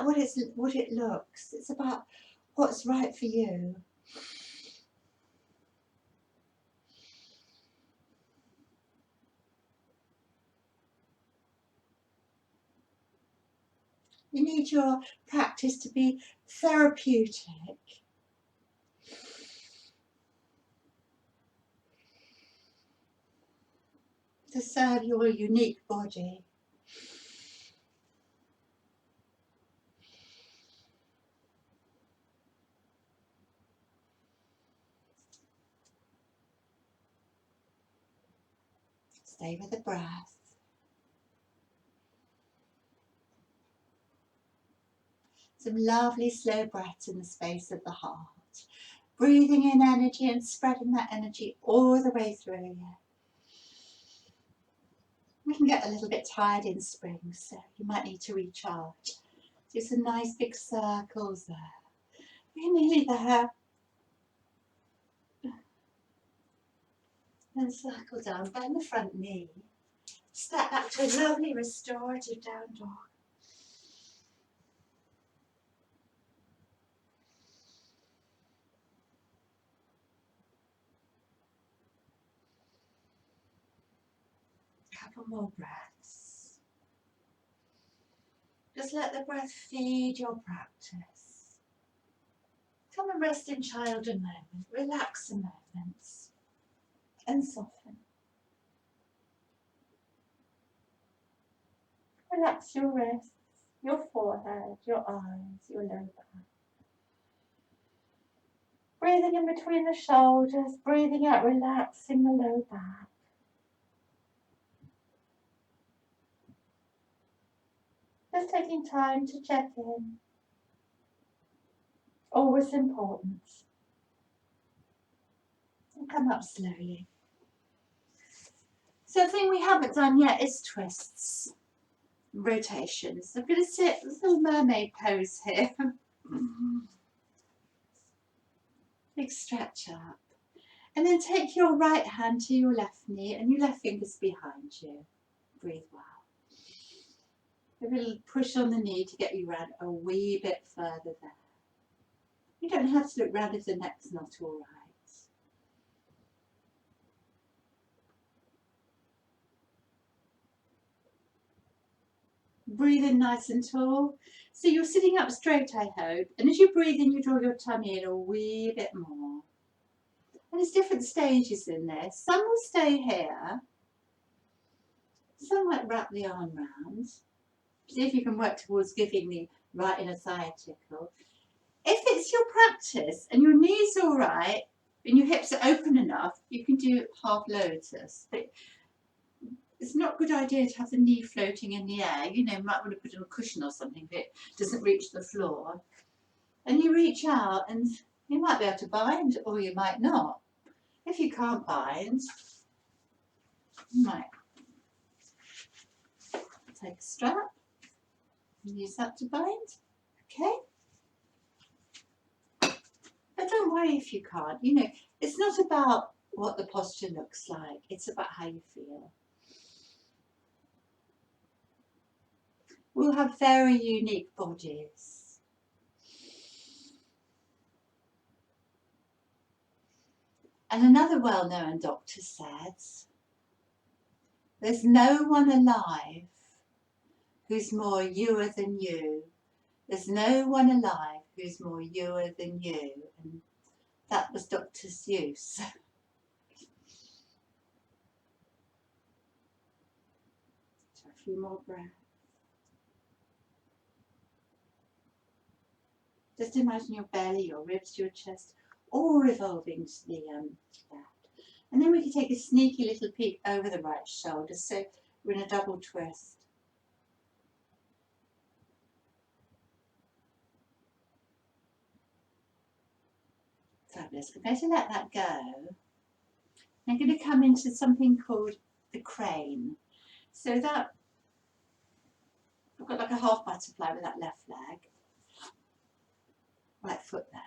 what it looks. It's about what's right for you. You need your practice to be therapeutic. To serve your unique body. Stay with the breath. Some lovely slow breaths in the space of the heart. Breathing in energy and spreading that energy all the way through you. We can get a little bit tired in spring, so you might need to recharge. Do some nice big circles there. We're nearly there. And circle down, bend the front knee. Step back to a lovely restorative down dog. Couple more breaths. Just let the breath feed your practice. Come and rest in child a moment. Relax a moment and soften. Relax your wrists, your forehead, your eyes, your lower back. Breathing in between the shoulders, breathing out, relaxing the lower back. Just taking time to check in. Always important. And come up slowly. So the thing we haven't done yet is twists. Rotations. I'm going to sit a little mermaid pose here. Big stretch up. And then take your right hand to your left knee and your left fingers behind you. Breathe well. A little push on the knee to get you round a wee bit further there. You don't have to look round if the neck's not all right. Breathe in nice and tall. So you're sitting up straight, I hope. And as you breathe in, you draw your tummy in a wee bit more. And there's different stages in this. Some will stay here. Some might wrap the arm round. See if you can work towards giving the right inner thigh a tickle. If it's your practice and your knee's all right and your hips are open enough, you can do half lotus. But it's not a good idea to have the knee floating in the air. You know, you might want to put it on a cushion or something if it doesn't reach the floor. And you reach out and you might be able to bind or you might not. If you can't bind, you might take a strap and use that to bind. Okay? But don't worry if you can't. You know, it's not about what the posture looks like. It's about how you feel. We'll have very unique bodies. And another well-known doctor says, there's no one alive who's more youer than you. There's no one alive who's more youer than you. And that was Dr. Seuss. So a few more breaths. Just imagine your belly, your ribs, your chest, all revolving to the left. And then we can take a sneaky little peek over the right shoulder. So we're in a double twist. Fabulous. We're going to let that go. I'm going to come into something called the crane. So that, I've got like a half butterfly with that left leg. Right foot there.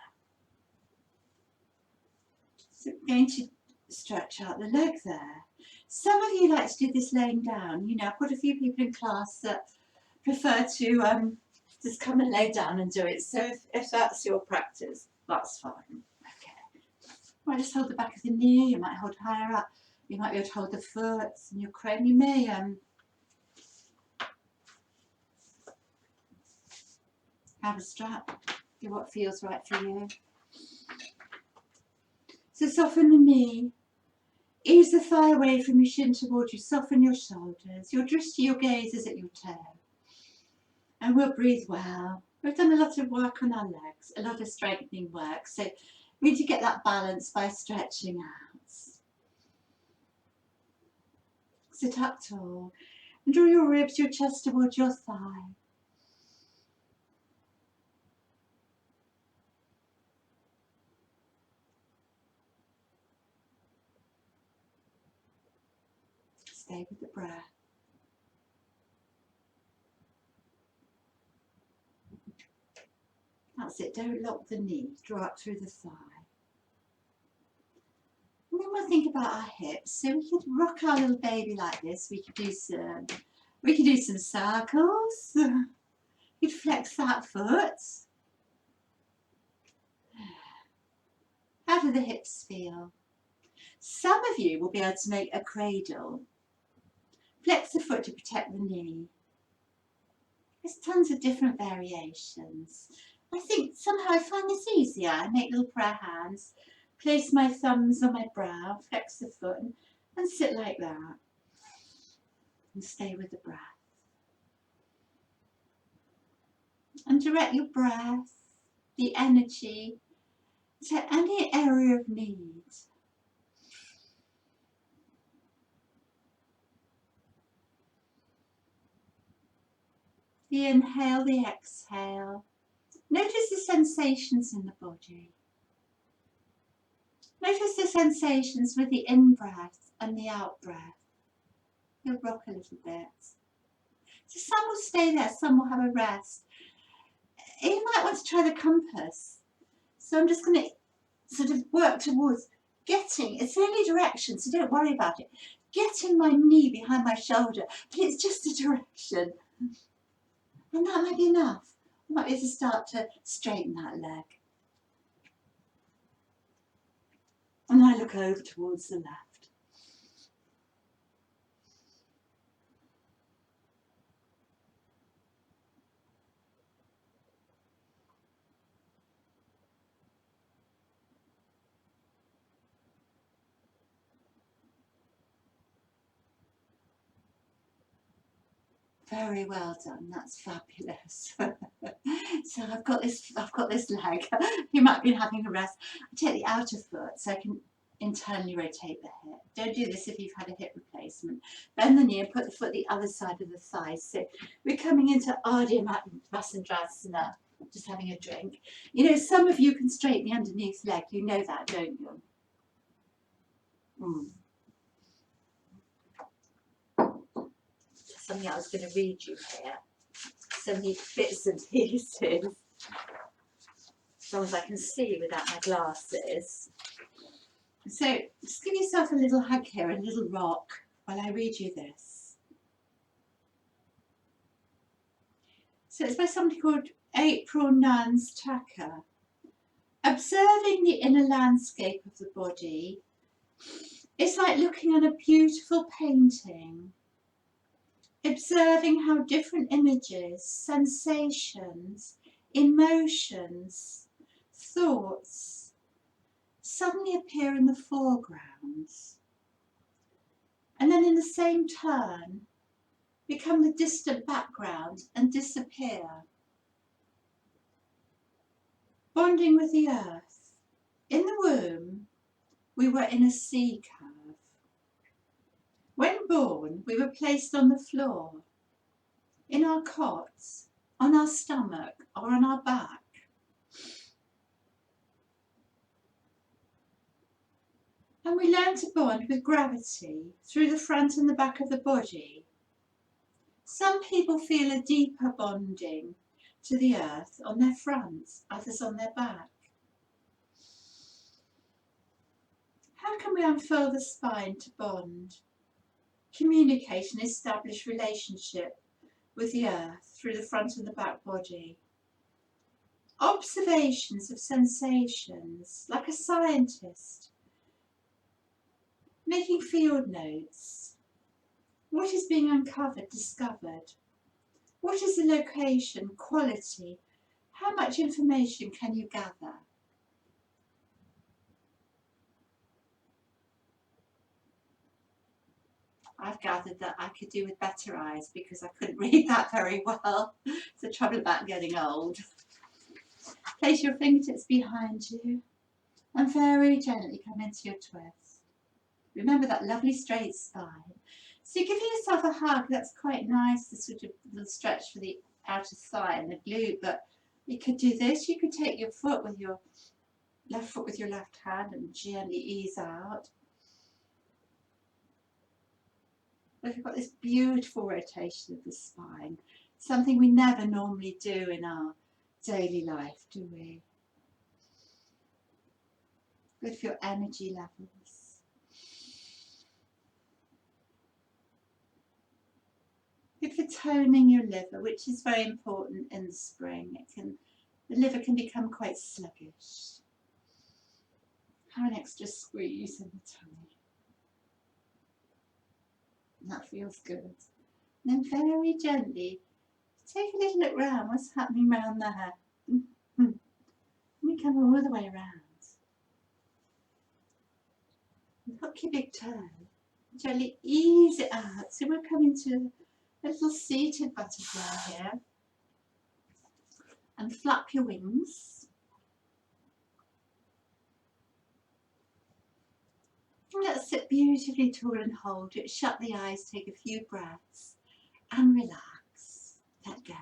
So we're going to stretch out the leg there. Some of you like to do this laying down. You know, I've got a few people in class that prefer to just come and lay down and do it. So if that's your practice, that's fine. Okay. You might just hold the back of the knee. You might hold higher up. You might be able to hold the foot and your crane. You may have a strap. Do what feels right for you. So soften the knee. Ease the thigh away from your shin towards you. Soften your shoulders. Your drishti, your gaze is at your toe. And we'll breathe well. We've done a lot of work on our legs, a lot of strengthening work. So we need to get that balance by stretching out. Sit up tall. And draw your ribs, your chest towards your thigh. Stay with the breath. That's it, don't lock the knee, draw up through the thigh. And then we'll think about our hips. So we could rock our little baby like this. We could do some circles. You'd flex that foot. How do the hips feel? Some of you will be able to make a cradle. Flex the foot to protect the knee. There's tons of different variations. I think somehow I find this easier. I make little prayer hands, place my thumbs on my brow, flex the foot and sit like that. And stay with the breath. And direct your breath, the energy, to any area of need. The inhale, the exhale. Notice the sensations in the body. Notice the sensations with the in-breath and the out-breath. You'll rock a little bit. So some will stay there, some will have a rest. You might want to try the compass. So I'm just going to sort of work towards getting, it's only direction, so don't worry about it. Getting my knee behind my shoulder, but it's just a direction. And that might be enough. You might be able to start to straighten that leg. And I look over towards the left. Very well done. That's fabulous. So I've got this leg. You might be having a rest. I take the outer foot so I can internally rotate the hip. Don't do this if you've had a hip replacement. Bend the knee and put the foot the other side of the thigh. So we're coming into Ardha Matsyendrasana. Just having a drink. You know, some of you can straighten the underneath leg. You know that, don't you? Something I was going to read you here. So many bits and pieces. As long as I can see without my glasses. So just give yourself a little hug here, a little rock, while I read you this. So it's by somebody called April Nance Tucker. Observing the inner landscape of the body is like looking at a beautiful painting. Observing how different images, sensations, emotions, thoughts suddenly appear in the foreground and then in the same turn become the distant background and disappear. Bonding with the earth. In the womb, we were in a C curve. When born, we were placed on the floor, in our cots, on our stomach or on our back. And we learn to bond with gravity through the front and the back of the body. Some people feel a deeper bonding to the earth on their front, others on their back. How can we unfurl the spine to bond? Communication, establish relationship with the earth through the front and the back body. Observations of sensations, like a scientist, making field notes. What is being uncovered, discovered? What is the location, quality? How much information can you gather? I've gathered that I could do with better eyes because I couldn't read that very well. It's the trouble about getting old. Place your fingertips behind you and very gently come into your twist. Remember that lovely straight spine. So you give yourself a hug. That's quite nice, the sort of little stretch for the outer thigh and the glute. But you could do this. You could take your foot with your left foot with your left hand and gently ease out. We've got this beautiful rotation of the spine, something we never normally do in our daily life, do we? Good for your energy levels. Good for toning your liver, which is very important in the spring. The liver can become quite sluggish. Have an extra squeeze in the tummy. That feels good. And then very gently, take a little look round. What's happening round there? Let me come all the way around. Hook your big toe. Gently ease it out. So we're coming to a little seated butterfly here. And flap your wings. And let's sit beautifully tall and hold it. Shut the eyes, take a few breaths and relax. Let go.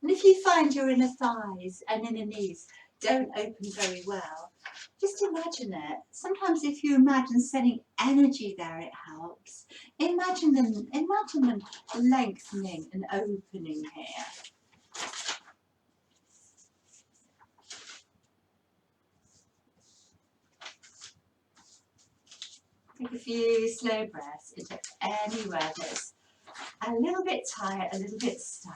And if you find your inner thighs and inner knees don't open very well, just imagine it. Sometimes if you imagine sending energy there, it helps. Imagine them lengthening and opening here. Take a few slow breaths into anywhere that's a little bit tight, a little bit stuck.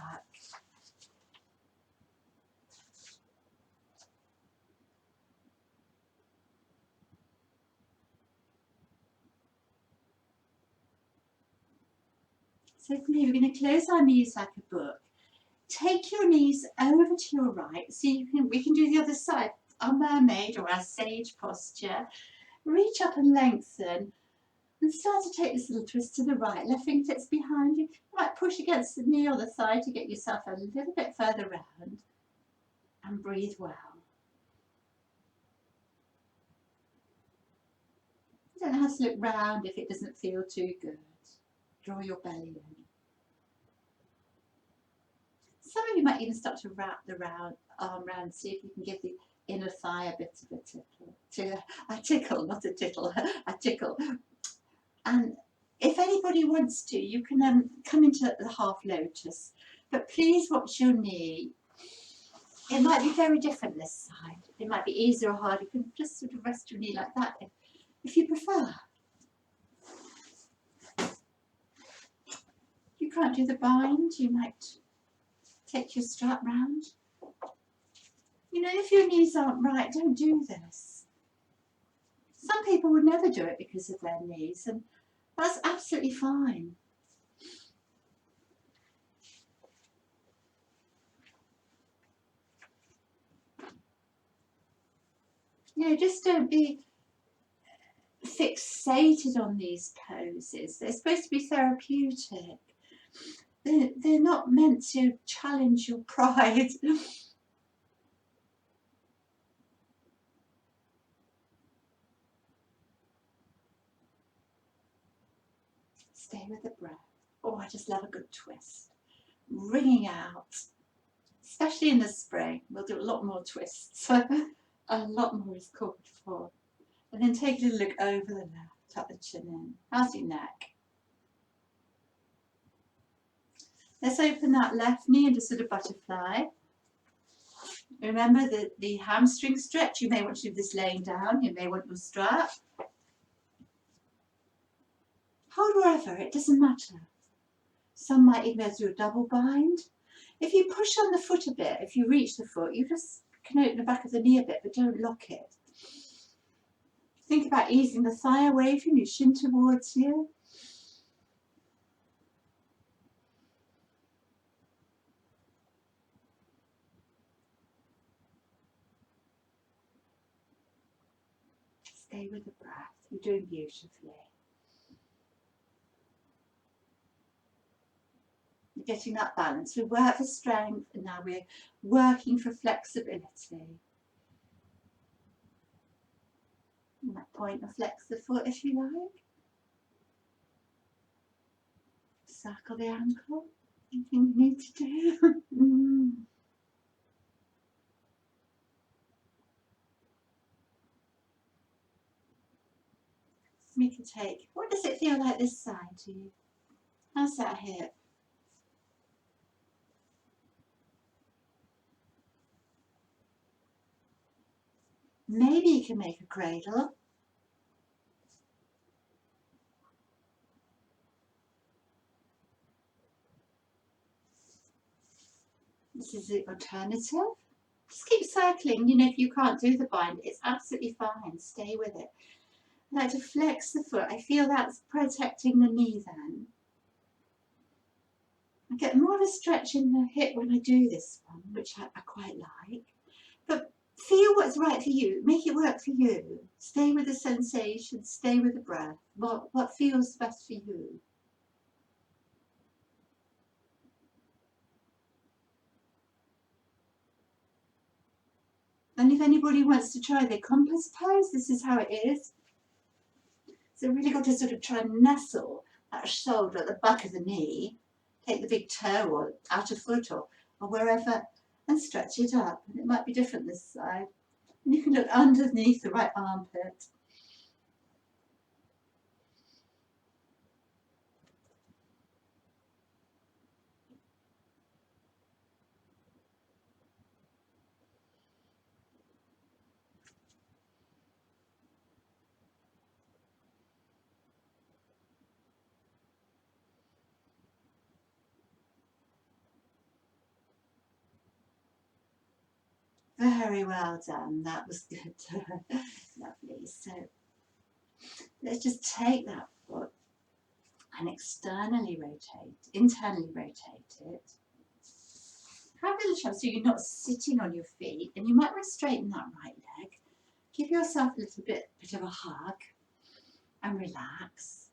So from here, we're going to close our knees like a book. Take your knees over to your right, so we can do the other side, our mermaid or our sage posture. Reach up and lengthen, and start to take this little twist to the right. Left fingertips behind you. You might push against the knee or the thigh to get yourself a little bit further round, and breathe well. You don't have to look round if it doesn't feel too good. Draw your belly in. Some of you might even start to wrap the arm round, see if you can give the inner thigh a bit of a tickle. A tickle, not a tittle, a tickle. And if anybody wants to, you can come into the half lotus. But please watch your knee. It might be very different this side. It might be easier or hard. You can just sort of rest your knee like that if you prefer. If you can't do the bind, you might take your strap round. You know, if your knees aren't right, don't do this. Some people would never do it because of their knees, and that's absolutely fine. You know, just don't be fixated on these poses. They're supposed to be therapeutic. They're not meant to challenge your pride. Stay with the breath. Oh, I just love a good twist. Wringing out, especially in the spring. We'll do a lot more twists. A lot more is called for. And then take a little look over the left, tuck the chin in. How's your neck? Let's open that left knee into sort of butterfly. Remember the hamstring stretch. You may want to do this laying down. You may want your strap. Hold wherever, it doesn't matter. Some might even do a double bind. If you push on the foot a bit, if you reach the foot, you just can open the back of the knee a bit, but don't lock it. Think about easing the thigh away from you, shin towards you. Stay with the breath. You're doing beautifully. You're getting that balance. We work for strength, and now we're working for flexibility. You might point or flex the foot if you like. Circle the ankle. Anything we need to do? We can take, what does it feel like this side to you? How's that hip? Maybe you can make a cradle. This is the alternative. Just keep circling. You know, if you can't do the bind, it's absolutely fine. Stay with it. I like to flex the foot. I feel that's protecting the knee then. I get more of a stretch in the hip when I do this one, which I quite like. But feel what's right for you. Make it work for you. Stay with the sensation. Stay with the breath. What feels best for you? And if anybody wants to try their compass pose, this is how it is. So really got to sort of try and nestle that shoulder at the back of the knee. Take the big toe or outer foot or wherever and stretch it up. And it might be different this side. And you can look underneath the right armpit. Very well done. That was good. Lovely. So let's just take that foot and internally rotate it. Have a little shove so you're not sitting on your feet, and you might want to straighten that right leg. Give yourself a little bit of a hug and relax.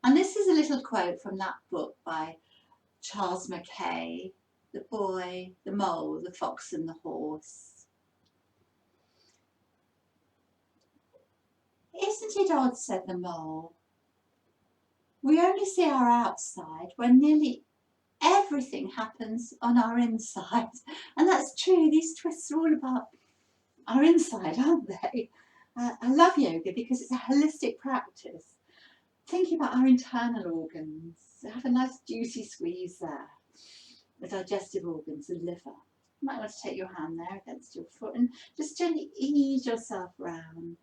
And this is a little quote from that book by Charles Mackay, The Boy, the Mole, the Fox and the Horse. Isn't it odd, said the mole. We only see our outside when nearly everything happens on our inside. And that's true, these twists are all about our inside, aren't they? I love yoga because it's a holistic practice. Thinking about our internal organs. Have a nice juicy squeeze there. The digestive organs, the liver. You might want to take your hand there against your foot and just gently ease yourself round.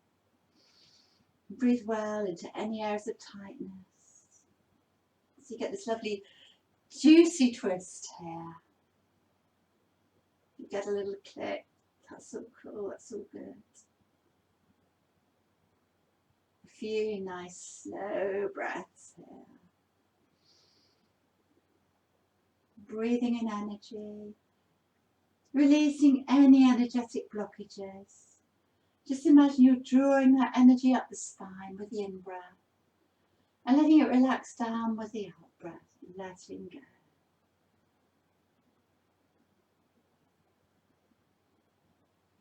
Breathe well into any areas of tightness. So you get this lovely juicy twist here. You get a little click. That's so cool, that's all good. A few nice slow breaths here. Breathing in energy. Releasing any energetic blockages. Just imagine you're drawing that energy up the spine with the in-breath and letting it relax down with the out-breath, letting go.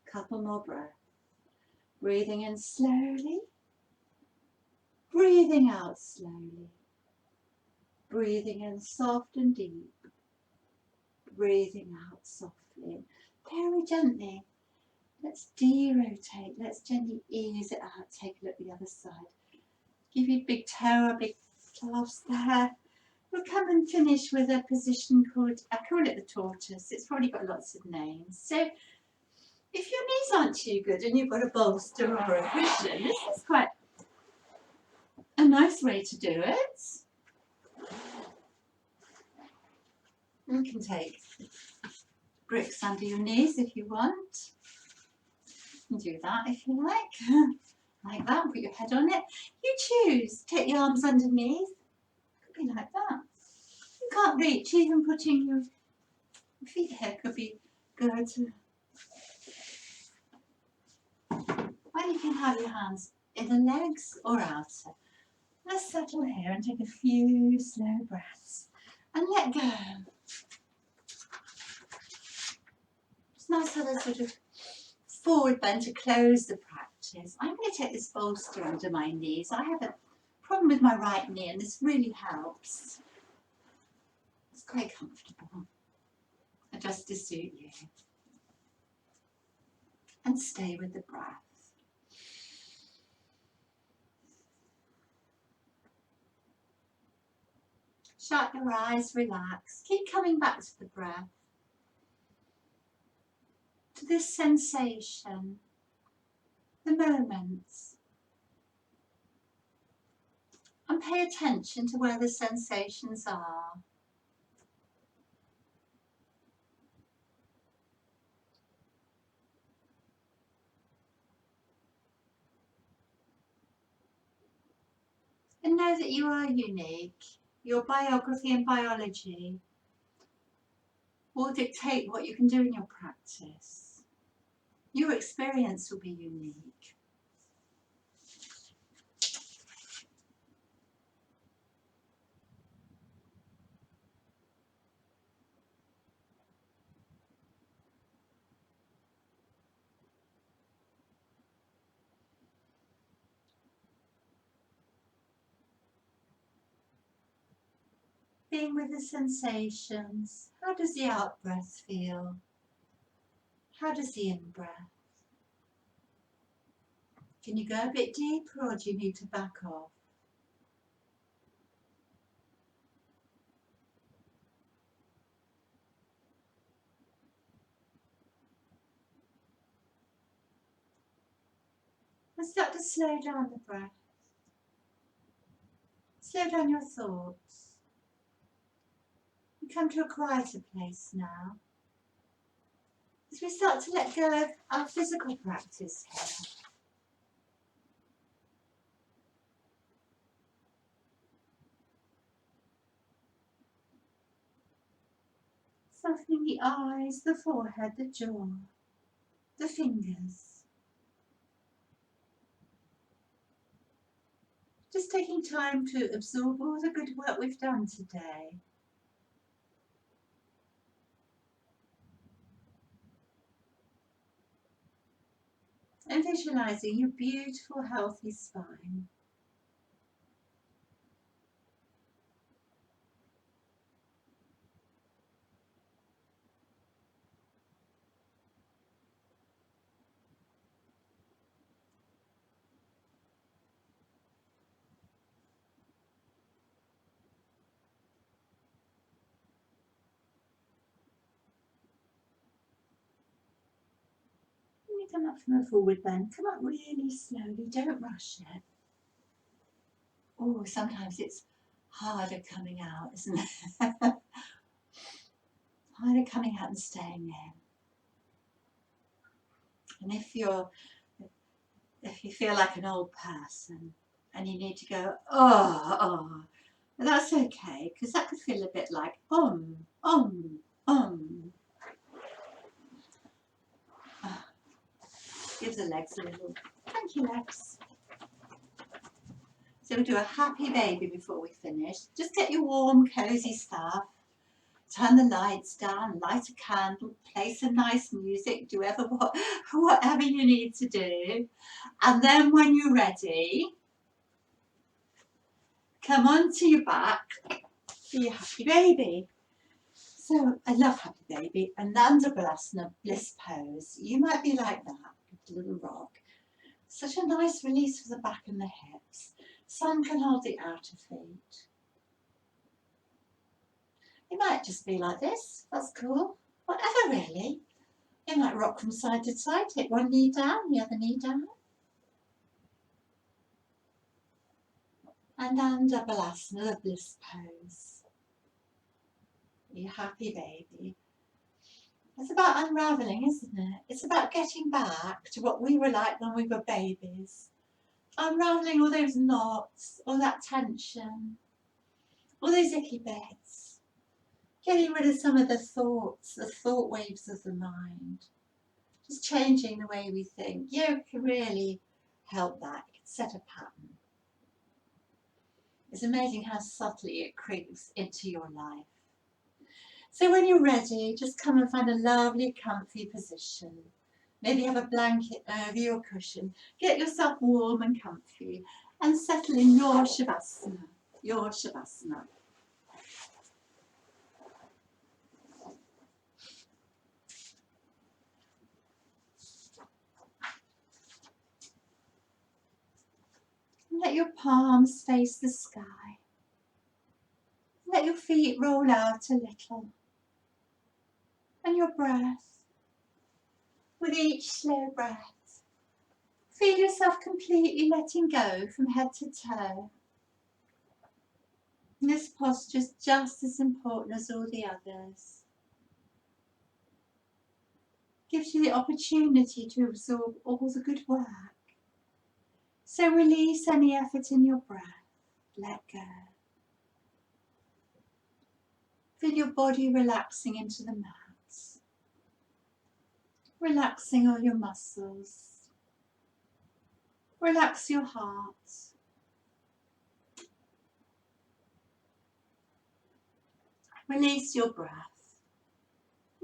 Couple more breaths. Breathing in slowly, breathing out slowly, breathing in soft and deep, breathing out softly, very gently. Let's de-rotate, let's gently ease it out, take a look at the other side. Give your big toe a big clasp there. We'll come and finish with a position called, I call it the tortoise, it's probably got lots of names. So if your knees aren't too good and you've got a bolster or a cushion, this is quite a nice way to do it. You can take bricks under your knees if you want. You can do that if you like that, put your head on it. You choose, take the arms underneath, could be like that. You can't reach, even putting your feet here could be good. Or you can have your hands in the legs or outer. Let's settle here and take a few slow breaths and let go. It's nice to have a sort of forward bend to close the practice. I'm going to take this bolster under my knees. I have a problem with my right knee and this really helps. It's quite comfortable. Adjust to suit you. And stay with the breath. Shut your eyes, relax. Keep coming back to the breath. To this sensation, the moments. And pay attention to where the sensations are. And know that you are unique. Your biography and biology will dictate what you can do in your practice. Your experience will be unique. Being with the sensations, how does the out-breath feel? How does the in-breath? Can you go a bit deeper or do you need to back off? And start to slow down the breath. Slow down your thoughts. And come to a quieter place now. As we start to let go of our physical practice here. Softening the eyes, the forehead, the jaw, the fingers. Just taking time to absorb all the good work we've done today. And visualizing your beautiful, healthy spine. When you come up from a forward bend, come up really slowly, don't rush it. Oh, sometimes it's harder coming out, isn't it? Harder coming out and staying in. And if you feel like an old person and you need to go, that's okay, because that could feel a bit like Give the legs a little, thank you legs. So we'll do a happy baby before we finish. Just get your warm, cozy stuff. Turn the lights down, light a candle, play some nice music, do whatever you need to do. And then when you're ready, come onto your back for your happy baby. So I love happy baby. Ananda Balasana, bliss pose. You might be like that, a little rock. Such a nice release for the back and the hips. Some can hold the outer feet. You might just be like this, that's cool. Whatever really. You might rock from side to side, take one knee down, the other knee down. And Ananda Balasana, the bliss pose. You happy baby. It's about unravelling, isn't it? It's about getting back to what we were like when we were babies. Unravelling all those knots, all that tension, all those icky bits. Getting rid of some of the thoughts, the thought waves of the mind. Just changing the way we think. Yoga can really help that. It can set a pattern. It's amazing how subtly it creeps into your life. So when you're ready, just come and find a lovely, comfy position. Maybe have a blanket over your cushion. Get yourself warm and comfy and settle in your Shavasana. Your Shavasana. Let your palms face the sky. Let your feet roll out a little. And your breath. With each slow breath, feel yourself completely letting go from head to toe. And this posture is just as important as all the others. Gives you the opportunity to absorb all the good work. So release any effort in your breath. Let go. Feel your body relaxing into the mat. Relaxing all your muscles. Relax your heart. Release your breath.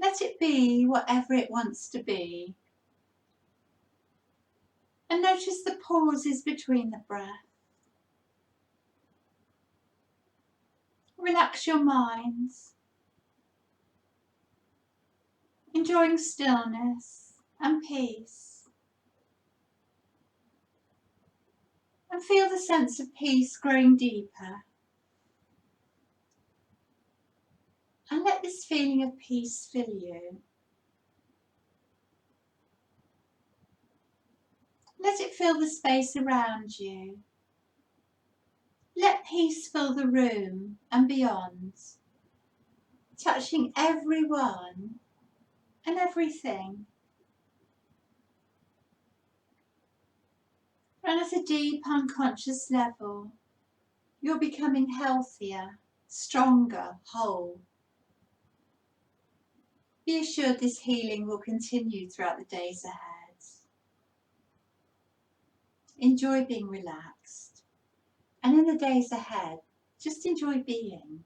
Let it be whatever it wants to be. And notice the pauses between the breath. Relax your mind. Enjoying stillness and peace. And feel the sense of peace growing deeper. And let this feeling of peace fill you. Let it fill the space around you. Let peace fill the room and beyond, touching everyone and everything. And at a deep unconscious level, you're becoming healthier, stronger, whole. Be assured this healing will continue throughout the days ahead. Enjoy being relaxed. And in the days ahead, just enjoy being.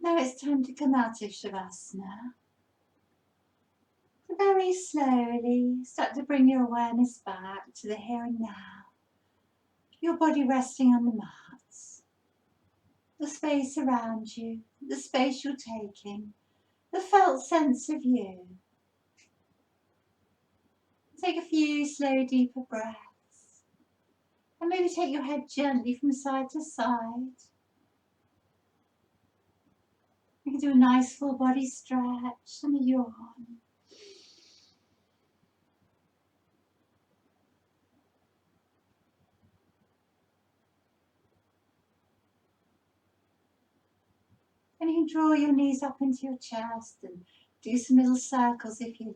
Now it's time to come out of Shavasana. Very slowly start to bring your awareness back to the here and now. Your body resting on the mats. The space around you, the space you're taking, the felt sense of you. Take a few slow, deeper breaths. And maybe take your head gently from side to side. You can do a nice full body stretch and a yawn. And you can draw your knees up into your chest and do some little circles if you like.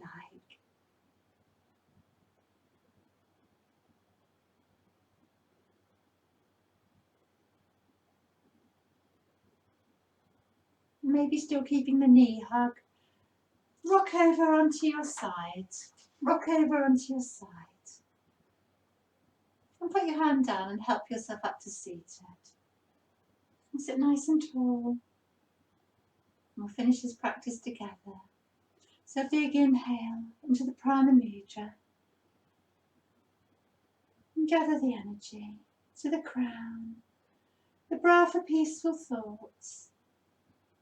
Maybe still keeping the knee hug. Rock over onto your side. Rock over onto your side. And put your hand down and help yourself up to seated. And sit nice and tall. And we'll finish this practice together. So big inhale into the Prana Mudra. And gather the energy to the crown. The brow for peaceful thoughts.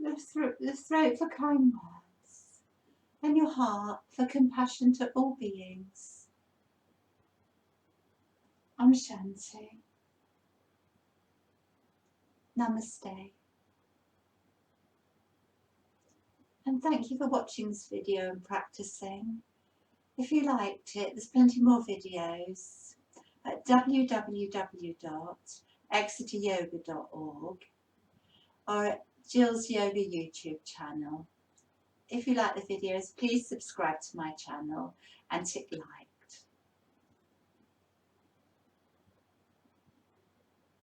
The throat for kind words. And your heart for compassion to all beings. Om Shanti. Namaste. And thank you for watching this video and practicing. If you liked it, there's plenty more videos at www.exeteryoga.org or at Jill's Yoga YouTube channel. If you like the videos, please subscribe to my channel and tick like.